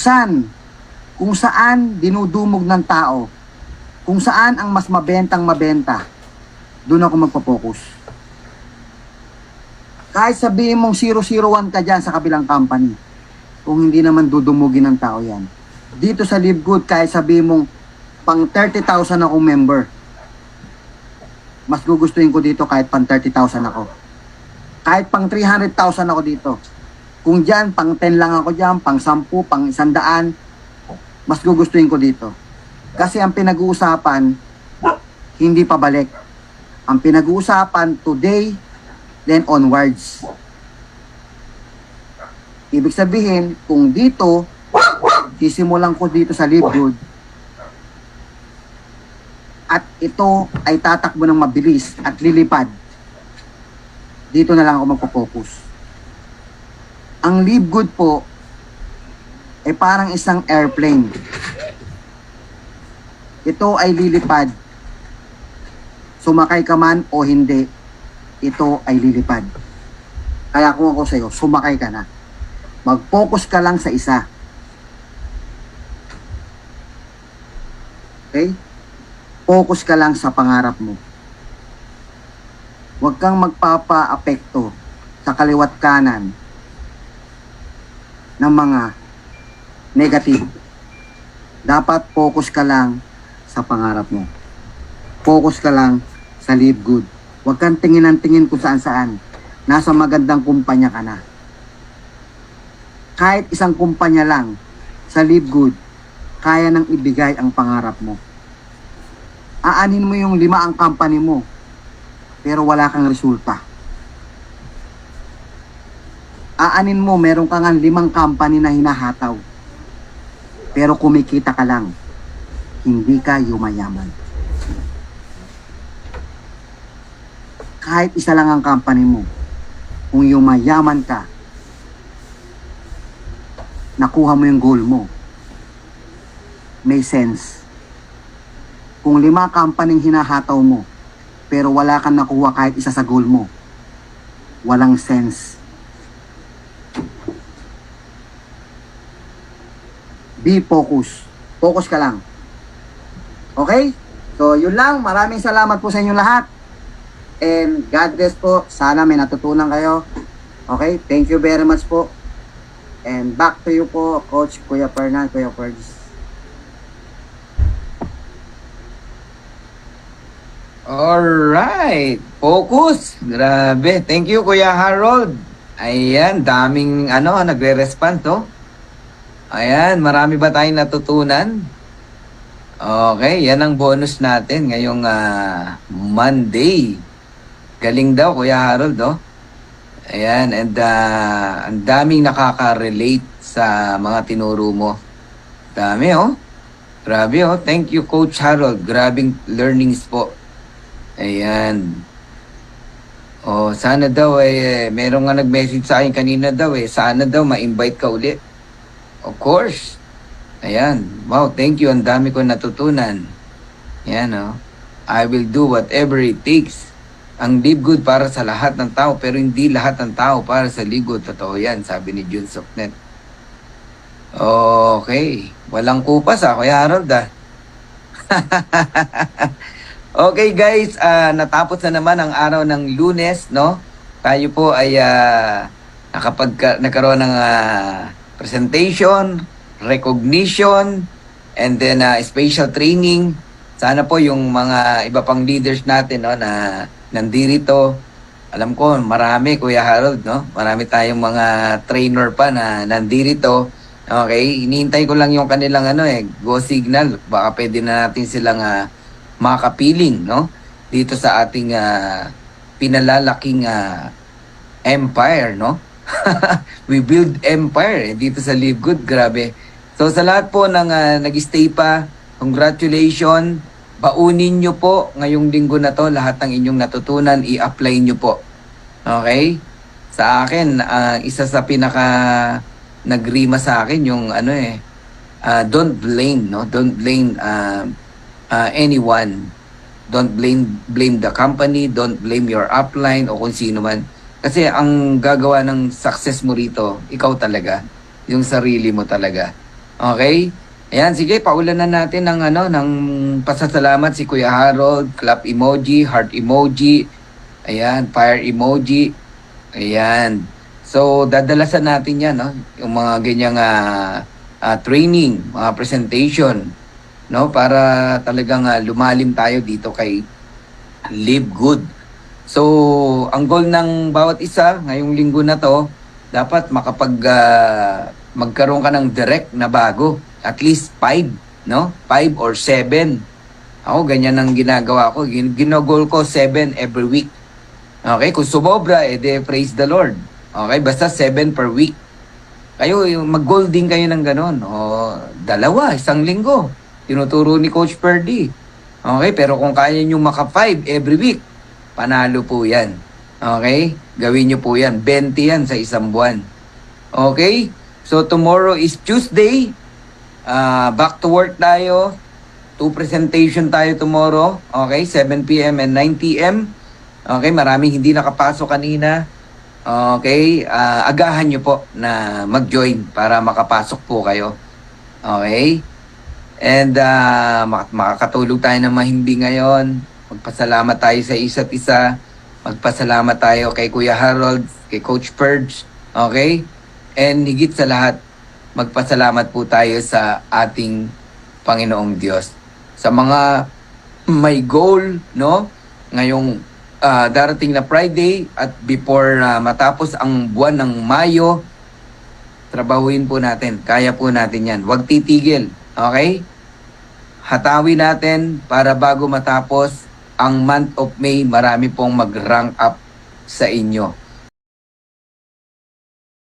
saan dinudumog ng tao, kung saan ang mas mabentang mabenta, doon ako magpo-focus. Kahit sabihin mong 001 ka dyan sa kabilang company, kung hindi naman dudumugin ng tao yan. Dito sa Live Good, kahit sabihin mong pang 30,000 akong member, mas gugustuhin ko dito kahit pang 30,000 ako. Kahit pang 300,000 ako dito. Kung dyan, pang 10 lang ako dyan, pang 10, pang 100, mas gugustuhin ko dito. Kasi ang pinag-uusapan, hindi pabalik. Ang pinag-uusapan, today, then onwards. Ibig sabihin, kung dito, sisimulan ko dito sa Live Good, at ito ay tatakbo ng mabilis at lilipad, dito na lang ako magpo-focus. Ang Live Good po ay parang isang airplane. Ito ay lilipad. Sumakay ka man o hindi, ito ay lilipad. Kaya kung ako sa'yo, sumakay ka na. Mag-focus ka lang sa isa. Okay? Focus ka lang sa pangarap mo. Huwag kang magpapa-apekto sa kaliwat kanan ng mga negative. Dapat focus ka lang sa pangarap mo. Focus ka lang sa Live Good. Huwag kang tingin ng tingin kung saan-saan. Nasa magandang kumpanya ka na. Kahit isang kumpanya lang sa Live Good, kaya nang ibigay ang pangarap mo. Aanin mo yung 5 ang company mo. pero wala kang resulta. Aanin mo, meron ka nga 5 company na hinahataw, pero kumikita ka lang, hindi ka yumayaman. Kahit isa lang ang company mo, kung yumayaman ka, nakuha mo yung goal mo, may sense. Kung 5 company hinahataw mo, pero wala kang nakuha kahit isa sa goal mo, walang sense. Be focus. Focus ka lang. Okay? So, yun lang. Maraming salamat po sa inyong lahat. And God bless po. Sana may natutunan kayo. Okay? Thank you very much po. And back to you po, Coach Kuya Fernan, Kuya Ferds. Alright. Focus. Grabe. Thank you, Kuya Harold. Ayan, daming nagre-respond, to. Ayan, marami ba tayong natutunan? Okay, yan ang bonus natin ngayong Monday. Galing daw, Kuya Harold, oh. Ayan, and ang daming nakaka-relate sa mga tinuro mo. Dami, oh. Grabe, oh. Thank you, Coach Harold. Grabing learnings po. Ayan. Oh, sana daw, merong nga nag-message sa akin kanina daw, sana daw ma-invite ka ulit. Of course. Ayan. Wow, thank you. Ang dami ko natutunan. Ayan, oh. I will do whatever it takes. Ang live good para sa lahat ng tao, pero hindi lahat ng tao para sa live good. Totoo yan, sabi ni Jun Soknet. Okay. Walang kupas, Kuya Harold, Okay, guys. Natapos na naman ang araw ng Lunes, no? Tayo po ay nagkaroon ng presentation, recognition, and then special training. Sana po yung mga iba pang leaders natin, no, na nandito. Alam ko, marami, Kuya Harold, no? Marami tayong mga trainer pa na nandito. Okay, hinihintay ko lang yung kanilang go signal. Baka pwede na natin silang makapiling, no? Dito sa ating pinalalaking empire, no? We build empire dito sa Live Good. Grabe. So sa lahat po ng nag-stay pa, congratulations. Baunin nyo po ngayong linggo na to lahat ng inyong natutunan, i-apply nyo po. Okay? Sa akin, isa sa pinaka nagrima sa akin yung don't blame, no? Don't blame anyone. Don't blame the company, don't blame your upline o kung sino man. Kasi ang gagawa ng success mo rito, ikaw talaga. Yung sarili mo talaga. Okay? Ayan, sige, paulan na natin ng pasasalamat si Kuya Harold, clap emoji, heart emoji, ayan, fire emoji, ayan. So, dadalasan natin yan, no? Yung mga ganyang training, mga presentation, no? Para talagang lumalim tayo dito kay Live Good. So, ang goal ng bawat isa ngayong linggo na to, dapat magkaroon ka ng direct na bago. At least 5, no? 5 or 7. Ako, ganyan ang ginagawa ko. Ginogol ko 7 every week. Okay? Kung sumobra, praise the Lord. Okay? Basta 7 per week. Kayo, mag-goal din kayo ng ganon. O, 2, isang linggo. Tinuturo ni Coach Perdy. Okay? Pero kung kaya nyo maka-5 every week, panalo po yan. Okay? Gawin nyo po yan. 20 yan sa isang buwan. Okay? So, tomorrow is Tuesday. Back to work tayo. 2 presentation tayo tomorrow. Okay? 7 p.m. and 9 p.m. Okay? Maraming hindi nakapasok kanina. Okay? Agahan nyo po na mag-join para makapasok po kayo. Okay? And makakatulog tayo ng mahimbing ngayon. Magpasalamat tayo sa isa't isa. Magpasalamat tayo kay Kuya Harold, kay Coach Purge. Okay? And higit sa lahat, magpasalamat po tayo sa ating Panginoong Diyos. Sa mga may goal, no? Ngayong darating na Friday at before matapos ang buwan ng Mayo, trabahuin po natin. Kaya po natin yan. Huwag titigil. Okay? Hatawin natin para bago matapos ang month of May, marami pong mag-rank up sa inyo.